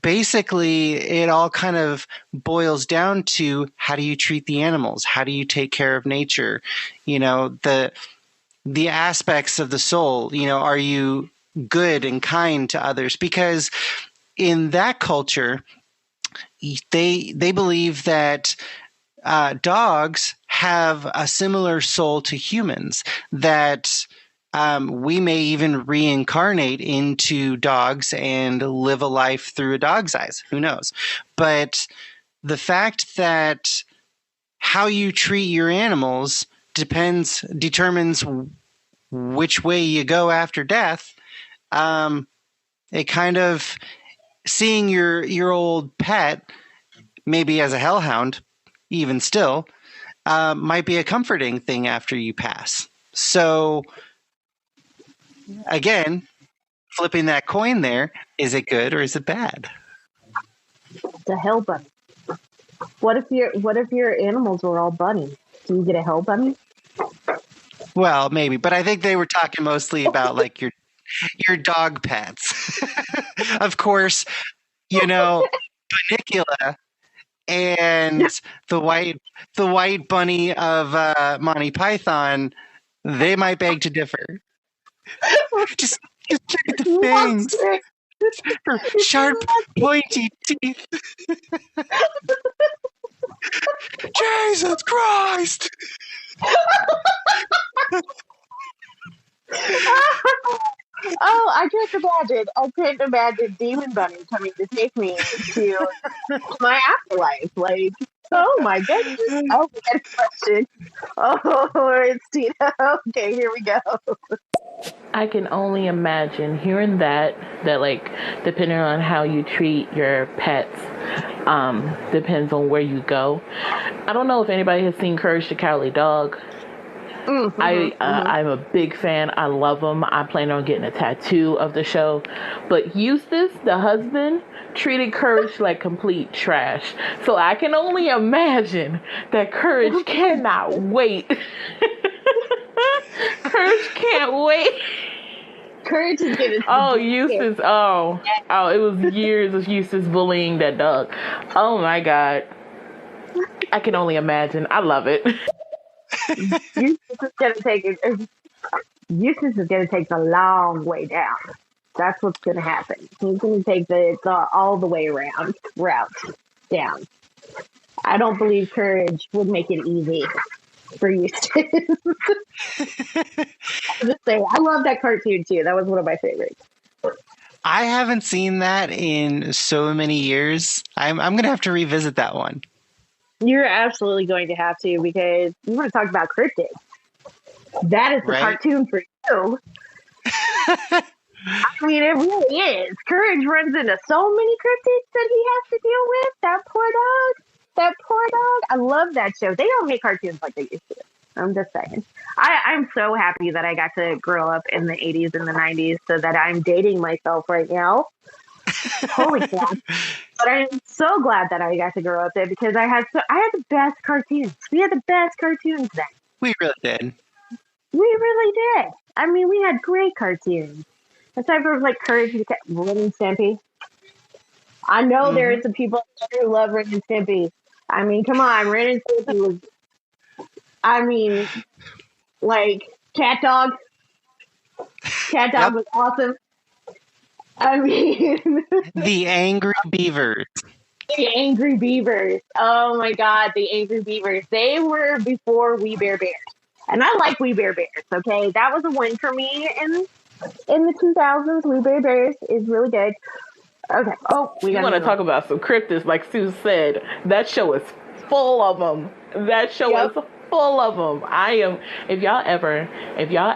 [SPEAKER 2] basically, it all kind of boils down to how do you treat the animals? How do you take care of nature? You know, the aspects of the soul, you know, are you good and kind to others? Because in that culture, they believe that dogs have a similar soul to humans, that we may even reincarnate into dogs and live a life through a dog's eyes. Who knows? But the fact that how you treat your animals determines which way you go after death. It kind of seeing your old pet, maybe as a hellhound, even still, might be a comforting thing after you pass. So again, flipping that coin there, is it good or is it bad?
[SPEAKER 1] It's a hell bunny. What if your animals were all bunnies? Do you get a hell bunny?
[SPEAKER 2] Well, maybe, but I think they were talking mostly about like your dog pets. Of course, you know, Bunnicula and the white bunny of Monty Python, they might beg to differ. Just check at the fangs. Sharp, pointy teeth. Jesus Christ!
[SPEAKER 1] Oh, I can't imagine Demon Bunny coming to take me to my afterlife. Like, oh my goodness. Oh, we got a question. Oh, it's Tina. Okay, here we go.
[SPEAKER 3] I can only imagine hearing that like, depending on how you treat your pets, depends on where you go. I don't know if anybody has seen Courage the Cowardly Dog. I'm a big fan. I love them. I plan on getting a tattoo of the show. But Eustace, the husband, treated Courage like complete trash. So I can only imagine that Courage cannot wait. Courage can't wait.
[SPEAKER 1] Courage is gonna.
[SPEAKER 3] Oh, Eustace. Oh, it was years of Eustace bullying that dog. Oh my God. I can only imagine. I love it.
[SPEAKER 1] Eustace is gonna take it. Eustace is gonna take the long way down. That's what's gonna happen. He's gonna take the all the way around route down. I don't believe Courage would make it easy for Eustace. I'm just saying, I love that cartoon too. That was one of my favorites.
[SPEAKER 2] I haven't seen that in so many years. I'm gonna have to revisit that one.
[SPEAKER 1] You're absolutely going to have to, because we want to talk about cryptids. That is the cartoon for you. I mean, it really is. Courage runs into so many cryptids that he has to deal with. That poor dog. That poor dog. I love that show. They don't make cartoons like they used to. I'm just saying. I'm so happy that I got to grow up in the 80s and the 90s so that I'm dating myself right now. Holy crap. But I'm so glad that I got to grow up there, because I had the best cartoons. We had the best cartoons then.
[SPEAKER 2] We really did.
[SPEAKER 1] We really did. I mean, we had great cartoons. Aside from like Courage and Ren and Stimpy. I know there are some people who love Ren and Stimpy. I mean, come on, Ren and Stimpy was. I mean, like Cat Dog. Cat Dog was awesome. I mean,
[SPEAKER 2] the Angry Beavers.
[SPEAKER 1] The Angry Beavers. Oh my God, the Angry Beavers. They were before We Bare Bears. And I like We Bare Bears, okay? That was a win for me in the 2000s. We Bare Bears is really good. Okay. Oh, we
[SPEAKER 3] want to talk about some cryptids, like Sue said. That show is full of them. That show is full of them. If y'all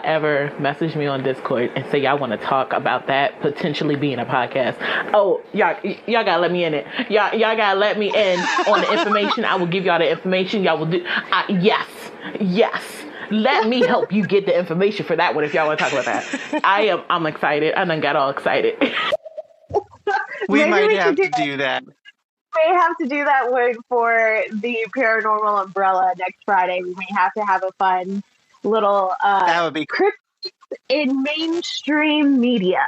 [SPEAKER 3] ever message me on Discord and say y'all want to talk about that potentially being a podcast, oh, y'all gotta let me in it. Y'all gotta let me in on the information. I will give y'all the information. Y'all will do. Yes. Let me help you get the information for that one if y'all want to talk about that. I'm excited. I done got all excited.
[SPEAKER 2] we might have to do that.
[SPEAKER 1] We may have to do that one for the Paranormal Umbrella next Friday. We may have to have a fun little
[SPEAKER 2] that would be
[SPEAKER 1] cryptids in mainstream media.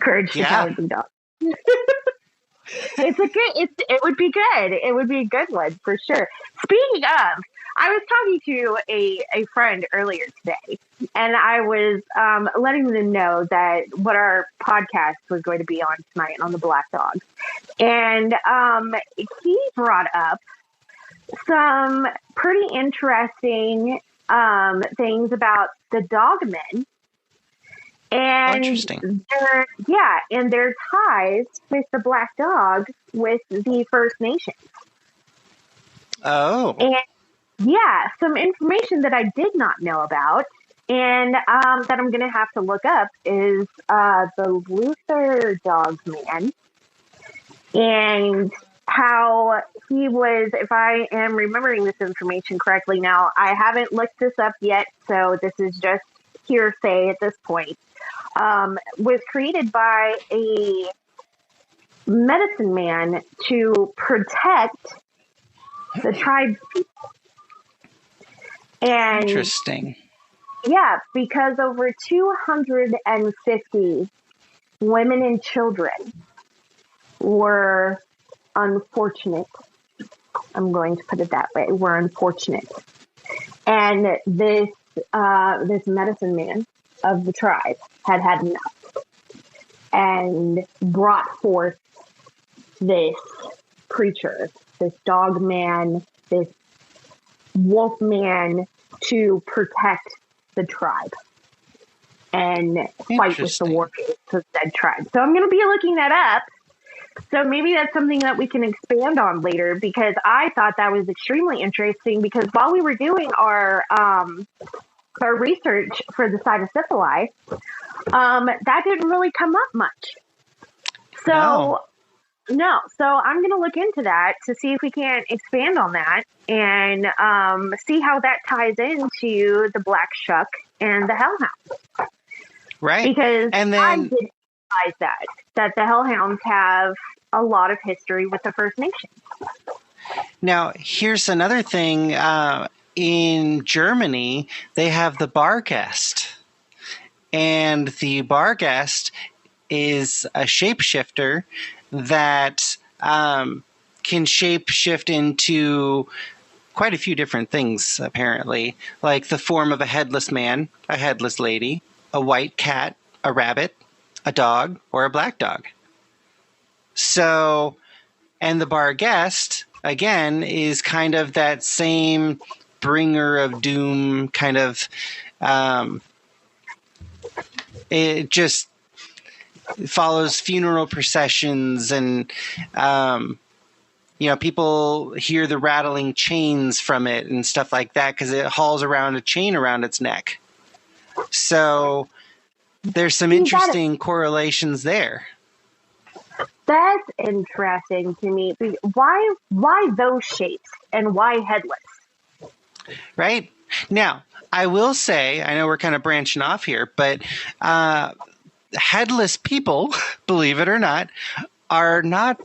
[SPEAKER 1] Courage the Cowardly Dog. It would be good. It would be a good one for sure. Speaking of, I was talking to a friend earlier today, and I was letting them know that what our podcast was going to be on tonight on the Black Dogs. And he brought up some pretty interesting things about the Dogmen. And
[SPEAKER 2] interesting.
[SPEAKER 1] Their ties with the Black Dog with the First Nations.
[SPEAKER 2] Oh.
[SPEAKER 1] And some information that I did not know about and that I'm going to have to look up is the Luther Dogman and how he was, if I am remembering this information correctly now, I haven't looked this up yet, so this is just hearsay at this point, was created by a medicine man to protect the tribe people. And
[SPEAKER 2] interesting.
[SPEAKER 1] Yeah, because over 250 women and children were unfortunate. I'm going to put it that way. Were unfortunate. And this medicine man of the tribe had enough and brought forth this creature, this dog man this wolf man to protect the tribe and fight with the warriors of said tribe. So I'm going to be looking that up. So maybe that's something that we can expand on later, because I thought that was extremely interesting, because while we were doing our research for the cytosyphili, that didn't really come up much. So no. So I'm going to look into that to see if we can expand on that and see how that ties into the Black Shuck and the Hell Hounds.
[SPEAKER 2] Right.
[SPEAKER 1] Because
[SPEAKER 2] and then,
[SPEAKER 1] I didn't realize that the Hell Hounds have a lot of history with the First Nations.
[SPEAKER 2] Now, here's another thing. In Germany, they have the Barghest. And the Barghest is a shapeshifter that can shapeshift into quite a few different things, apparently. Like the form of a headless man, a headless lady, a white cat, a rabbit, a dog, or a black dog. So, and the Barghest, again, is kind of that same bringer of doom kind of, it just follows funeral processions and, people hear the rattling chains from it and stuff like that because it hauls around a chain around its neck. So there's some interesting correlations there.
[SPEAKER 1] That's interesting to me. Why those shapes and why headless?
[SPEAKER 2] Right? Now, I will say, I know we're kind of branching off here, but headless people, believe it or not, are not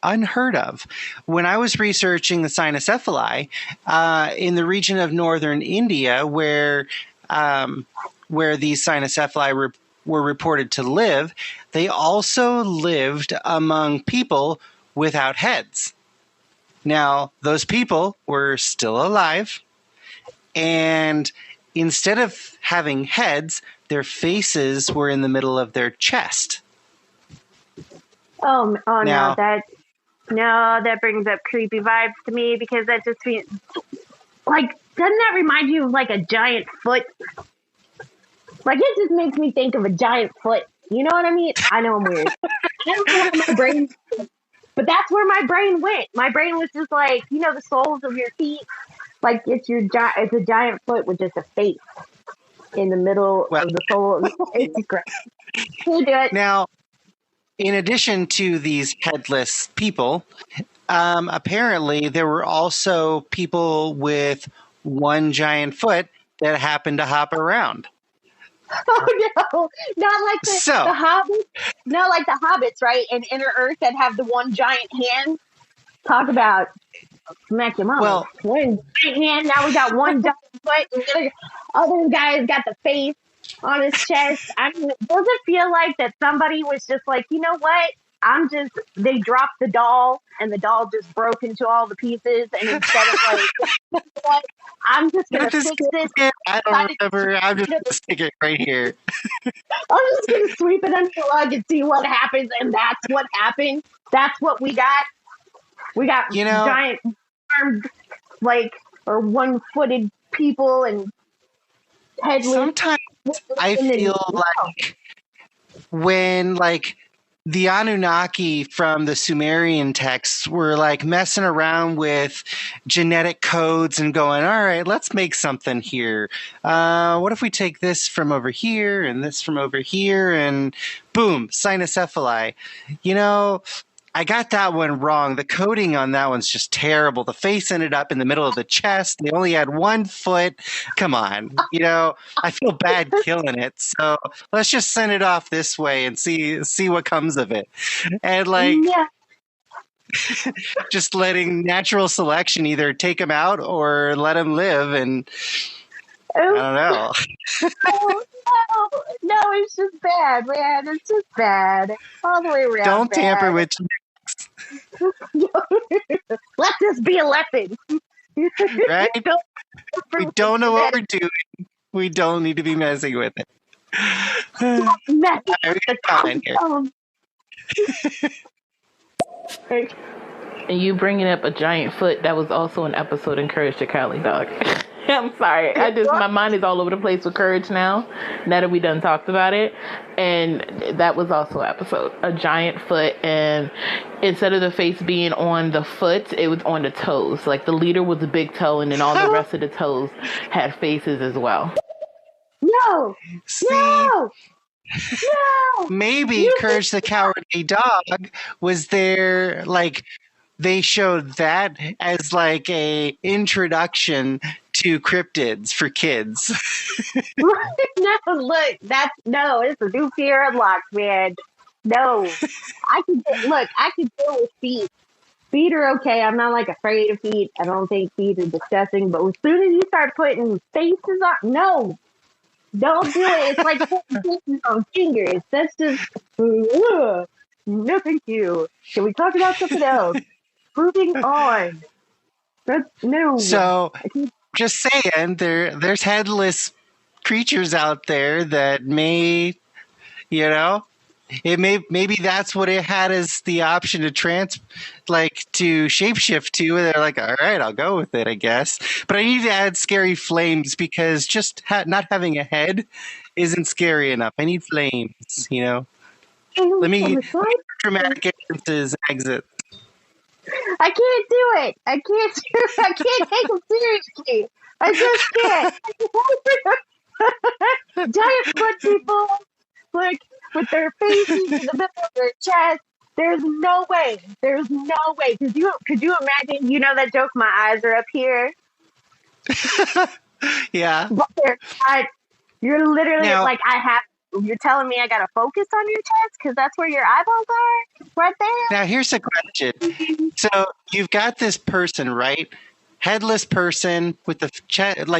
[SPEAKER 2] unheard of. When I was researching the cynocephali in the region of northern India, where these cynocephali were reported to live, they also lived among people without heads. Now, those people were still alive, and instead of having heads, their faces were in the middle of their chest.
[SPEAKER 1] Oh now, that brings up creepy vibes to me, because that just feels like, doesn't that remind you of like a giant foot? Like, it just makes me think of a giant foot. You know what I mean? I know I'm weird. I don't know where my brain, but that's where my brain went. My brain was just like, the soles of your feet. Like, it's a giant foot with just a face in the middle of the sole. It's great. We'll do it.
[SPEAKER 2] Now, in addition to these headless people, apparently there were also people with one giant foot that happened to hop around.
[SPEAKER 1] Oh no! Not like the hobbits. Not like the hobbits, right? In Inner Earth, that have the one giant hand. Talk about smack your mama.
[SPEAKER 2] Well,
[SPEAKER 1] one giant hand. Now we got one giant foot, and the other guy's got the face on his chest. I mean, does it feel like that somebody was just like, you know what? They dropped the doll, and the doll just broke into all the pieces, and instead of like, I'm just going to fix this.
[SPEAKER 2] I don't remember. I'm just going to stick it right here.
[SPEAKER 1] I'm just going to sweep it under the rug and see what happens, and that's what happened. That's what we got. We got giant armed, or one-footed people and headless.
[SPEAKER 2] Sometimes I feel like when, the Anunnaki from the Sumerian texts were messing around with genetic codes and going, all right, let's make something here. What if we take this from over here and this from over here, and boom, cynocephali. I got that one wrong. The coding on that one's just terrible. The face ended up in the middle of the chest. They only had 1 foot. Come on. I feel bad killing it. So let's just send it off this way and see what comes of it. And just letting natural selection either take them out or let them live. And I don't know.
[SPEAKER 1] No, it's just bad, man. It's just bad. All the way around.
[SPEAKER 2] Don't tamper with.
[SPEAKER 1] Let this be a lesson.
[SPEAKER 2] Right? We don't know what we're doing. We don't need to be messing with it.
[SPEAKER 1] Messing with the
[SPEAKER 2] here.
[SPEAKER 3] And you bringing up a giant foot, that was also an episode in Courage the Cowardly Dog. I'm sorry. My mind is all over the place with Courage now that we done talked about it. And that was also an episode. A giant foot, and instead of the face being on the foot, it was on the toes. Like the leader was a big toe, and then all the rest of the toes had faces as well.
[SPEAKER 1] No! No!
[SPEAKER 2] Maybe Courage the Cowardly Dog was there, like, they showed that as like a introduction to cryptids for kids.
[SPEAKER 1] No, look, it's a new fear unlocked, man. No, I can deal with feet. Feet are okay. I'm not like afraid of feet. I don't think feet are disgusting. But as soon as you start putting faces on, no, don't do it. It's like putting faces on fingers. That's just no, thank you. Can we talk about something else? Moving on. No.
[SPEAKER 2] So, just saying, there's headless creatures out there that may, maybe that's what it had as the option to to shapeshift to. And they're like, all right, I'll go with it, I guess. But I need to add scary flames because just not having a head isn't scary enough. I need flames, Let me dramatic entrances exit.
[SPEAKER 1] I can't do it. I can't take them seriously. I just can't. Giant foot people, like with their faces in the middle of their chest. There's no way. There's no way. Could you imagine? You know that joke? My eyes are up here.
[SPEAKER 2] Yeah.
[SPEAKER 1] But they're not. You're literally like You're telling me I gotta focus on your chest because that's where your eyeballs are, right there.
[SPEAKER 2] Now here's a question. So you've got this person, right? Headless person with the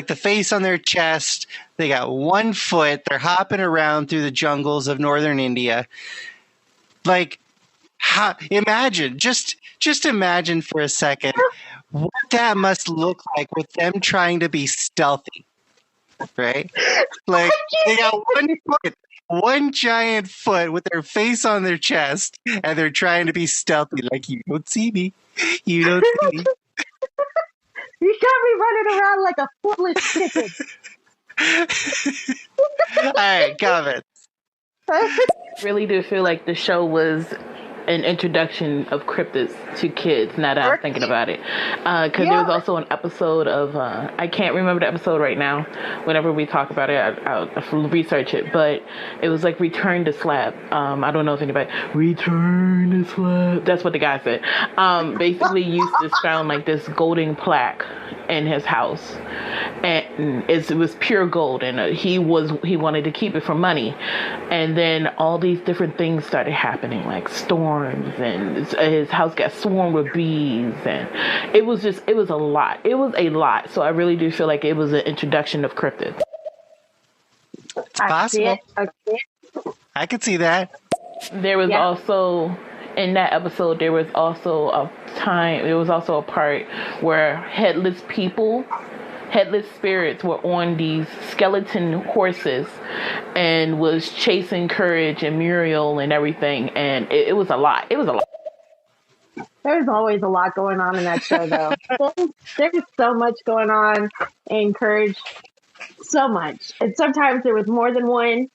[SPEAKER 2] the face on their chest. They got 1 foot. They're hopping around through the jungles of northern India. Like, just imagine for a second what that must look like with them trying to be stealthy. Right? Like they got 1 foot, 1 giant foot with their face on their chest, and they're trying to be stealthy. Like, you don't see me. You don't see me.
[SPEAKER 1] You got me running around like a footless chicken.
[SPEAKER 2] All right, comments.
[SPEAKER 3] Really do feel like the show was an introduction of cryptids to kids, now that I'm thinking about it. Because there was also an episode of, I can't remember the episode right now. Whenever we talk about it, I'll research it. But it was like Return to Slab. I don't know if anybody... Return to Slab. That's what the guy said. Basically used to found like this golden plaque in his house. And it was pure gold. And he wanted to keep it for money. And then all these different things started happening, like storms, and his house got swarmed with bees, and it was a lot. So I really do feel like it was an introduction of cryptids.
[SPEAKER 2] It's possible. I could see that.
[SPEAKER 3] There was also, in that episode, there was also a part where headless spirits were on these skeleton horses and was chasing Courage and Muriel and everything. And it was a lot.
[SPEAKER 1] There's always a lot going on in that show, though. There's so much going on in Courage. So much. And sometimes there was more than one.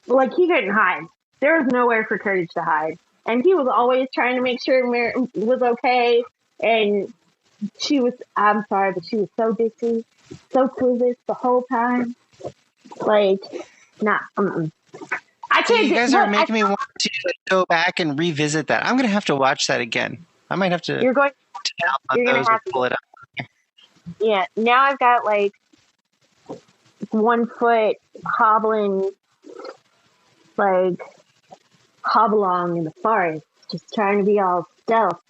[SPEAKER 1] Like, he couldn't hide. There was nowhere for Courage to hide. And he was always trying to make sure Muriel was okay. And I'm sorry, but she was so ditzy, so clueless the whole time. Like, nah, I can't.
[SPEAKER 2] You guys are making me want to go back and revisit that. I'm going to have to watch that again. I might have to.
[SPEAKER 1] You're going to
[SPEAKER 2] pull it up.
[SPEAKER 1] Yeah, now I've got like 1 foot hobbling, like hobblong in the forest, just trying to be all stealth.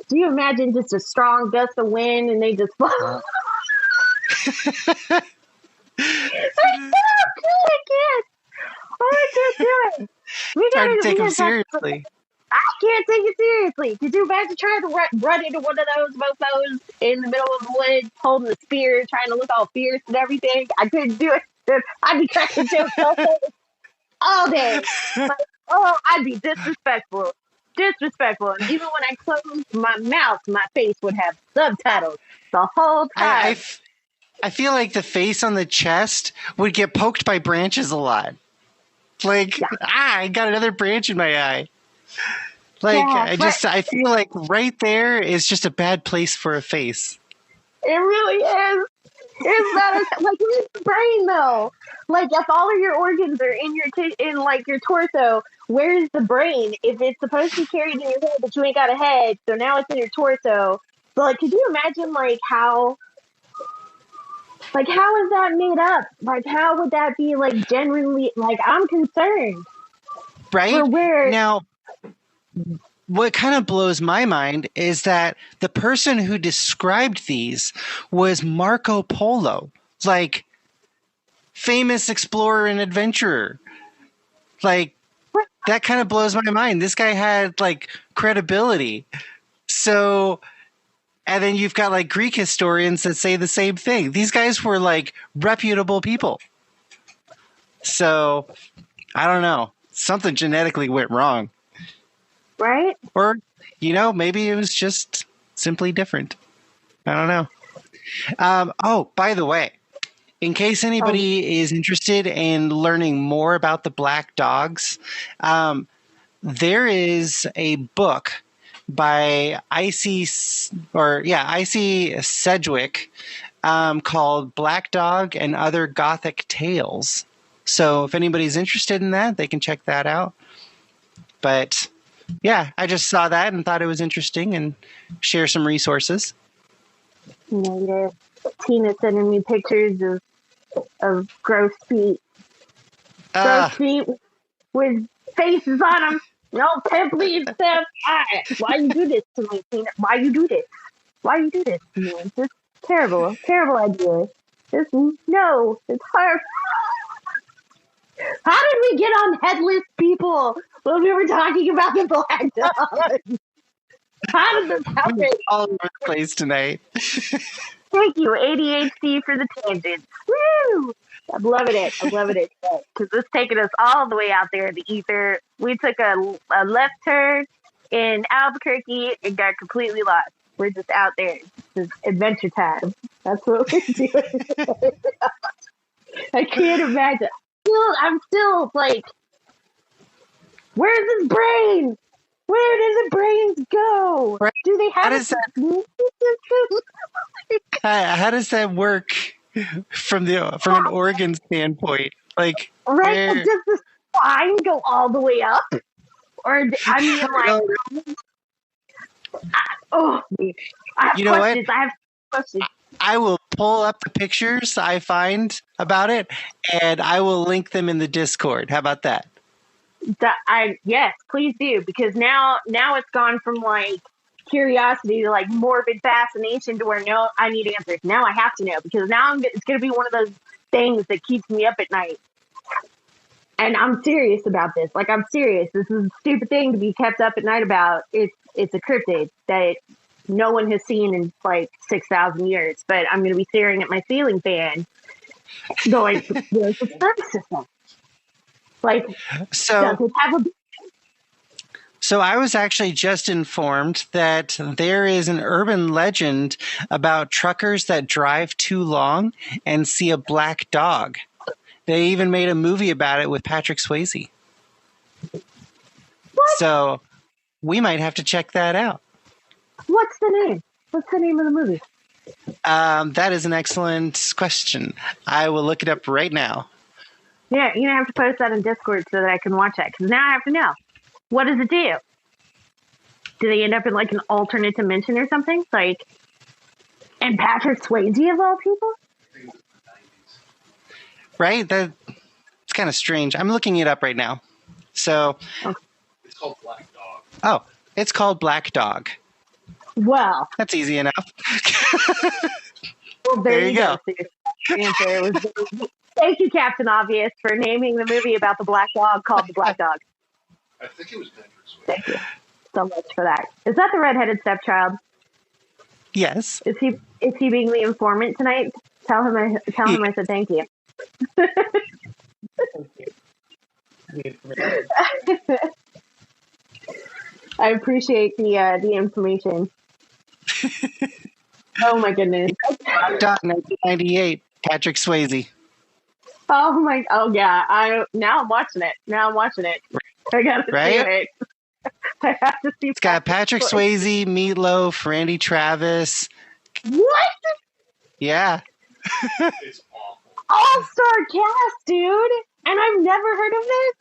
[SPEAKER 1] Do you imagine just a strong gust of wind and they just fall? I can't do it.
[SPEAKER 2] It's hard to take them seriously.
[SPEAKER 1] I can't take it seriously. Could you imagine trying to run into one of those mofos in the middle of the woods, holding a spear, trying to look all fierce and everything? I couldn't do it. I'd be cracking jokes all day. Like, I'd be disrespectful. disrespectful. And even when I closed my mouth, my face would have subtitles the whole time.
[SPEAKER 2] I feel like the face on the chest would get poked by branches a lot. Like, I got another branch in my eye. Like, I feel like right there is just a bad place for a face.
[SPEAKER 1] It really is. It's not like, where's the brain though? Like, if all of your organs are in your torso, where's the brain? If it's supposed to be carried in your head, but you ain't got a head, so now it's in your torso. But like, could you imagine how is that made up? Like, how would that be genuinely? Like, I'm concerned.
[SPEAKER 2] Right now, what kind of blows my mind is that the person who described these was Marco Polo, like famous explorer and adventurer. Like, that kind of blows my mind. This guy had credibility. So, and then you've got Greek historians that say the same thing. These guys were reputable people. So, I don't know. Something genetically went wrong.
[SPEAKER 1] Right?
[SPEAKER 2] Or, maybe it was just simply different. I don't know. Oh, by the way, in case anybody is interested in learning more about the black dogs, there is a book by Icy Sedgwick called Black Dog and Other Gothic Tales. So if anybody's interested in that, they can check that out. But yeah, I just saw that and thought it was interesting and share some resources.
[SPEAKER 1] Tina sending me pictures of gross feet. Gross feet with faces on them. No, can't believe that. Why you do this to me, Tina? Why you do this? Why you do this to me? It's just terrible. Terrible idea. It's hard. How did we get on headless people when we were talking about the black dog? How did this happen?
[SPEAKER 2] All over the place tonight.
[SPEAKER 1] Thank you, ADHD, for the tangent. Woo! I'm loving it. Because it's taking us all the way out there in the ether. We took a left turn in Albuquerque and got completely lost. We're just out there. It's adventure time. That's what we're doing. I can't imagine. I'm still where's his brain? Where did the brains go?
[SPEAKER 2] Right.
[SPEAKER 1] Do they have
[SPEAKER 2] how does that work from an organ standpoint?
[SPEAKER 1] Does the spine go all the way up? Or I have questions. I have questions.
[SPEAKER 2] I will pull up the pictures I find about it, and I will link them in the Discord. How about that?
[SPEAKER 1] Yes, please do, because now it's gone from curiosity to morbid fascination to where I need answers. Now I have to know, because now it's going to be one of those things that keeps me up at night. And I'm serious about this. I'm serious. This is a stupid thing to be kept up at night about. It's a cryptid that no one has seen in 6,000 years. But I'm going to be staring at my ceiling fan going, where's the service system? Does it have a...
[SPEAKER 2] So I was actually just informed that there is an urban legend about truckers that drive too long and see a black dog. They even made a movie about it with Patrick Swayze.
[SPEAKER 1] What?
[SPEAKER 2] So we might have to check that out.
[SPEAKER 1] What's the name? What's the name of the movie?
[SPEAKER 2] That is an excellent question. I will look it up right now.
[SPEAKER 1] Yeah, you have to post that in Discord so that I can watch that, because now I have to know. What does it do? Do they end up in an alternate dimension or something? And Patrick Swayze of all people?
[SPEAKER 2] Right? It's kind of strange. I'm looking it up right now. So
[SPEAKER 4] it's called Black Dog.
[SPEAKER 2] Oh, it's called Black Dog.
[SPEAKER 1] Well,
[SPEAKER 2] that's easy enough.
[SPEAKER 1] Well, there you go. So your answer was thank you, Captain Obvious, for naming the movie about the black dog called The Black Dog.
[SPEAKER 4] I think it was Patrick Swayze.
[SPEAKER 1] Thank you so much for that. Is that the redheaded stepchild?
[SPEAKER 2] Yes.
[SPEAKER 1] Is he being the informant tonight? Tell him I said thank you. I appreciate the information. Oh my goodness.
[SPEAKER 2] Black Dog 1998, Patrick Swayze.
[SPEAKER 1] Oh yeah. Now I'm watching it. I gotta see it. I have to see.
[SPEAKER 2] It's got Patrick Swayze, Meatloaf, Randy Travis.
[SPEAKER 1] What?
[SPEAKER 2] Yeah.
[SPEAKER 4] It's awful.
[SPEAKER 1] All-star cast, dude. And I've never heard of this.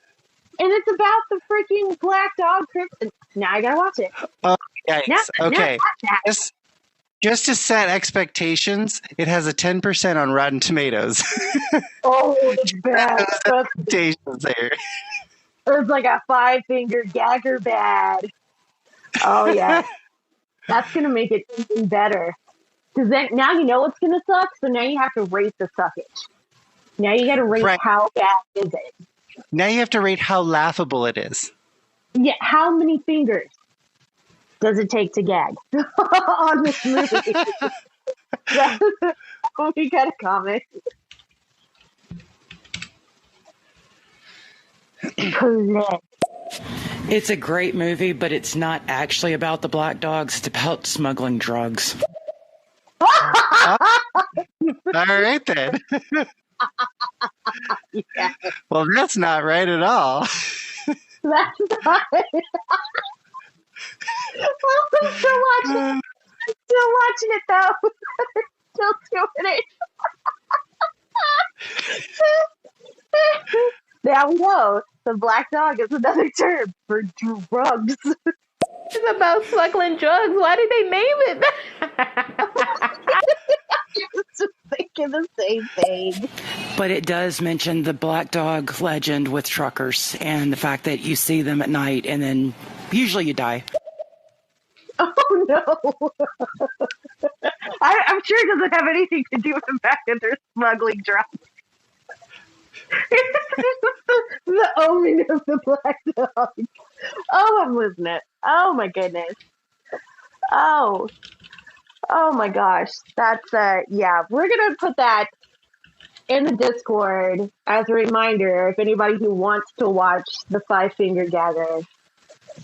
[SPEAKER 1] And it's about the freaking Black Dog Cryptid. Now I gotta watch it.
[SPEAKER 2] Oh, yikes. Okay.
[SPEAKER 1] Now,
[SPEAKER 2] Just to set expectations, it has a 10% on Rotten Tomatoes.
[SPEAKER 1] oh, it's bad.
[SPEAKER 2] Expectations there.
[SPEAKER 1] It's like a 5-finger gagger bad. Oh yeah, that's gonna make it even better. Because then now you know what's gonna suck. So now you have to rate the suckage. Now you got to rate how bad is it.
[SPEAKER 2] Now you have to rate how laughable it is.
[SPEAKER 1] Yeah, how many fingers does it take to gag on this movie? We got a comment.
[SPEAKER 5] It's a great movie, but it's not actually about the black dogs. It's about smuggling drugs.
[SPEAKER 2] All right, then.
[SPEAKER 1] Yeah.
[SPEAKER 2] Well, that's not right at all.
[SPEAKER 1] That's not it. I'm still watching it, though. Still doing it. Now we know the black dog is another term for drugs.
[SPEAKER 3] It's about smuggling drugs. Why did they name it?
[SPEAKER 1] Just thinking the same thing.
[SPEAKER 5] But it does mention the black dog legend with truckers and the fact that you see them at night and then usually you die.
[SPEAKER 1] Oh no! I'm sure it doesn't have anything to do with the fact that they're smuggling drugs. The omen of the black dog. Oh, I'm losing it. Oh my goodness. Oh my gosh. That's yeah. We're gonna put that in the Discord as a reminder if anybody who wants to watch the 5-finger gagger,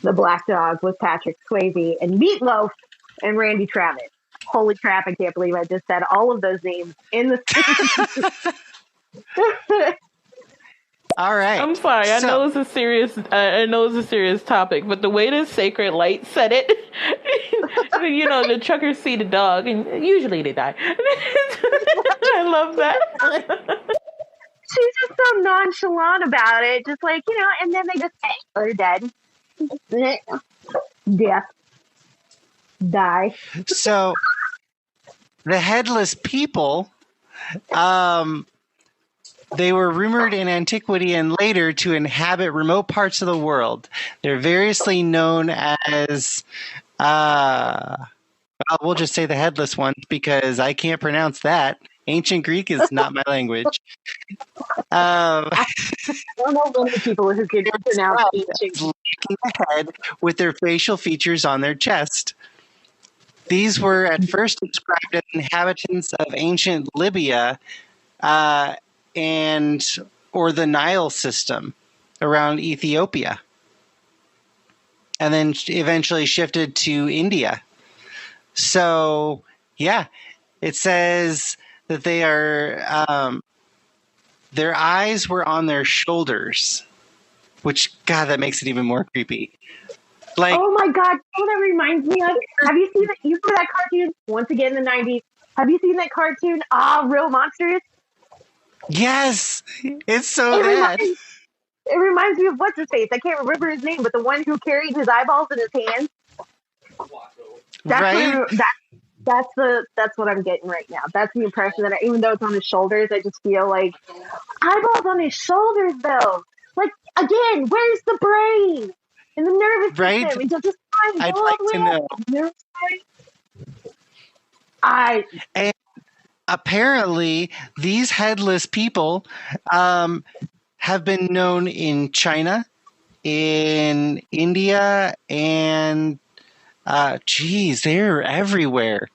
[SPEAKER 1] the black dog with Patrick Swayze and Meatloaf and Randy Travis. Holy crap! I can't believe I just said all of those names in the.
[SPEAKER 2] All right.
[SPEAKER 3] I'm sorry. I know it's a serious. I know it's a serious topic, but the way the Sacred Light said it, you know, the truckers see the dog, and usually they die. I love that.
[SPEAKER 1] She's just so nonchalant about it, just like, you know, and then they just say, oh, they're dead. Death. Die.
[SPEAKER 2] So, the headless people, they were rumored in antiquity and later to inhabit remote parts of the world. They're variously known as, we'll just say the headless ones because I can't pronounce that. Ancient Greek is not my language.
[SPEAKER 1] I don't know many people who can pronounce ancient
[SPEAKER 2] Looking ahead with their facial features on their chest. These were at first described as inhabitants of ancient Libya or the Nile system around Ethiopia, and then eventually shifted to India. So, yeah, it says that they are, their eyes were on their shoulders, which, God, that makes it even more creepy. Like,
[SPEAKER 1] oh my God, you know what that reminds me of? Have you seen that? You remember that cartoon? Once again in the 90s. Have you seen that cartoon? Real Monsters?
[SPEAKER 2] yes, it's so bad.
[SPEAKER 1] It reminds me of what's his face? I can't remember his name, but the one who carried his eyeballs in his hands. That's
[SPEAKER 2] Right?
[SPEAKER 1] that's what I'm getting right now. That's the impression that even though it's on his shoulders, I just feel like eyeballs on his shoulders though. Like again, where's the brain and the nervous
[SPEAKER 2] Right?
[SPEAKER 1] system? Does this
[SPEAKER 2] I'd like to know. And apparently, these headless people have been known in China, in India, and they're everywhere.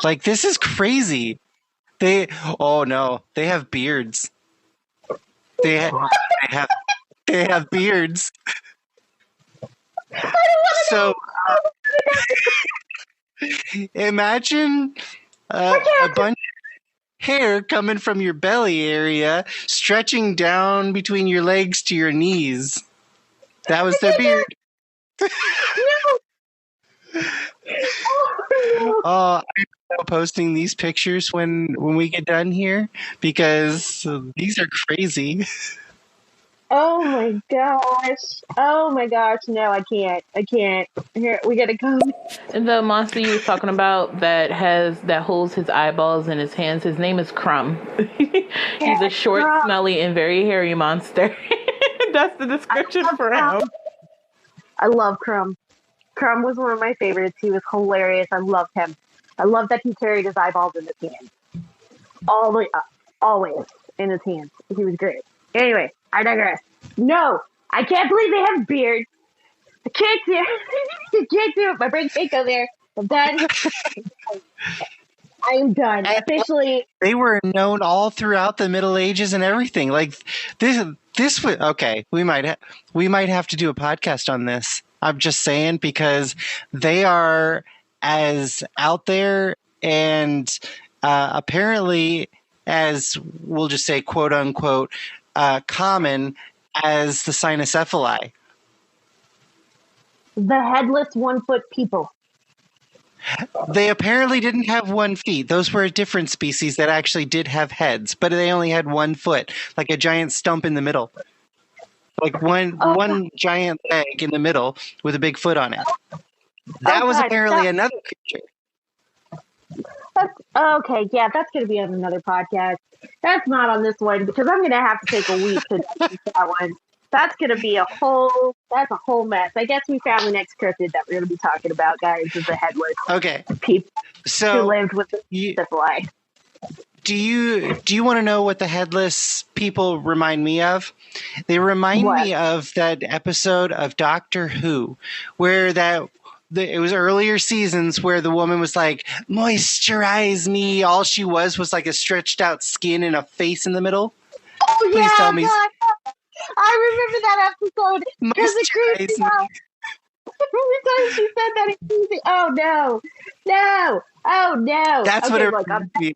[SPEAKER 2] Like, this is crazy. They have beards. They have beards.
[SPEAKER 1] I don't want
[SPEAKER 2] So imagine a bunch of hair coming from your belly area, stretching down between your legs to your knees. That was their beard. Oh, I'm posting these pictures when we get done here because these are crazy.
[SPEAKER 1] Oh my gosh. No, I can't. Here, we gotta go.
[SPEAKER 3] The monster you were talking about that holds his eyeballs in his hands, his name is Crumb. He's a short, smelly, and very hairy monster. That's the description for him.
[SPEAKER 1] I love Crumb. Crumb was one of my favorites. He was hilarious. I loved him. I love that he carried his eyeballs in his hands. Always in his hands. He was great. Anyway, I digress. No, I can't believe they have beards. I can't do it. I can't do it. My brain can't go there. I'm done. I am done. Officially.
[SPEAKER 2] They were known all throughout the Middle Ages and everything. Like this was okay. We might have to do a podcast on this. I'm just saying because they are as out there and apparently as we'll just say quote unquote common as the cynocephaly.
[SPEAKER 1] The headless 1 foot people.
[SPEAKER 2] They apparently didn't have 1 feet. Those were a different species that actually did have heads, but they only had 1 foot, like a giant stump in the middle. Like one giant leg in the middle with a big foot on it. That was apparently another creature.
[SPEAKER 1] Okay, yeah, that's going to be on another podcast. That's not on this one because I'm going to have to take a week to do that one. That's going to be a whole mess. I guess we found the next cryptid that we're going to be talking about, guys, is the headless people who lived with the syphilis.
[SPEAKER 2] Do you want to know what the headless people remind me of? They remind me of that episode of Doctor Who where it was earlier seasons where the woman was like, moisturize me. All she was like a stretched out skin and a face in the middle.
[SPEAKER 1] Oh,
[SPEAKER 2] Please tell me.
[SPEAKER 1] God. I remember that episode. Because it creeped me out. Every time she said that, it creeped me. Oh, no.
[SPEAKER 2] That's
[SPEAKER 1] okay,
[SPEAKER 2] what it
[SPEAKER 1] reminds me.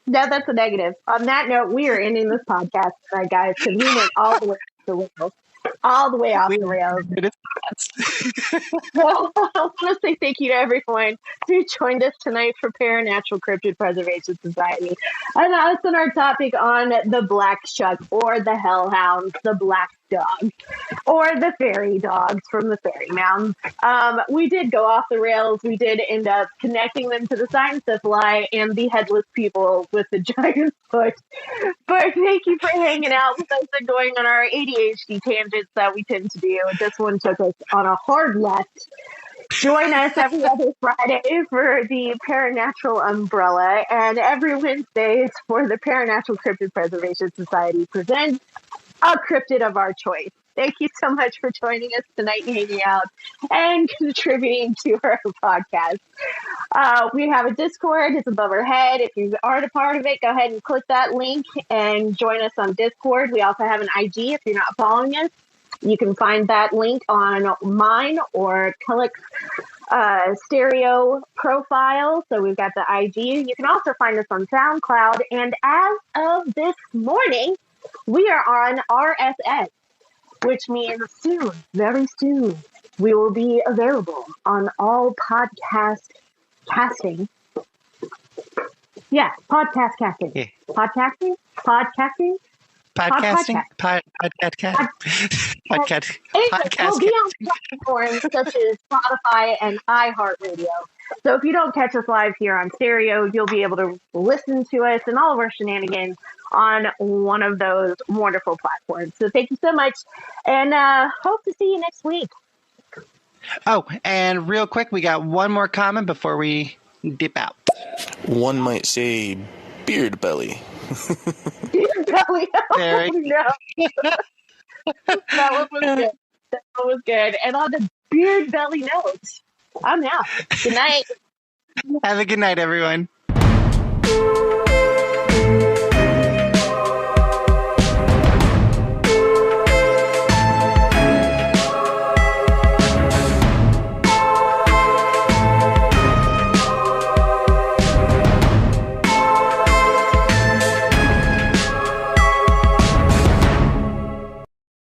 [SPEAKER 1] No, that's a negative. On that note, we are ending this podcast tonight, guys, because we went all the way off the rails. All the way off the rails. Well, I want to say thank you to everyone who joined us tonight for Paranatural Cryptid Preservation Society. And us on our topic on the Black Shuck or the Hell Hounds, the Black Dog, or the Fairy Dogs from the Fairy Mounds. We did go off the rails. We did end up connecting them to the cynocephaly and the headless people with the giant foot. But thank you for hanging out with us and going on our ADHD tangents that we tend to do. This one took us on a hard left. Join us every other Friday for the Paranatural Umbrella and every Wednesdays for the Paranatural Cryptid Preservation Society presents a cryptid of our choice. Thank you so much for joining us tonight and hanging out and contributing to our podcast. We have a Discord. It's above our head. If you aren't a part of it, go ahead and click that link and join us on Discord. We also have an IG if you're not following us. You can find that link on mine or Khelek's stereo profile. So we've got the IG. You can also find us on SoundCloud. And as of this morning, we are on RSS, which means soon, very soon, we will be available on all podcast casting. Yeah, podcast casting. Yeah. Podcasting? Podcasting?
[SPEAKER 2] Podcasting?
[SPEAKER 1] Podcast. We'll be on platforms such as Spotify and iHeartRadio. So if you don't catch us live here on stereo, you'll be able to listen to us and all of our shenanigans on one of those wonderful platforms. So thank you so much, and hope to see you next week.
[SPEAKER 2] Oh, and real quick, we got one more comment before we dip out.
[SPEAKER 6] One might say beard belly.
[SPEAKER 1] Beard belly.
[SPEAKER 2] Very
[SPEAKER 1] no. That one was good. That one was good. And on the beard belly note, I'm out. Good night.
[SPEAKER 2] Have a good night, everyone.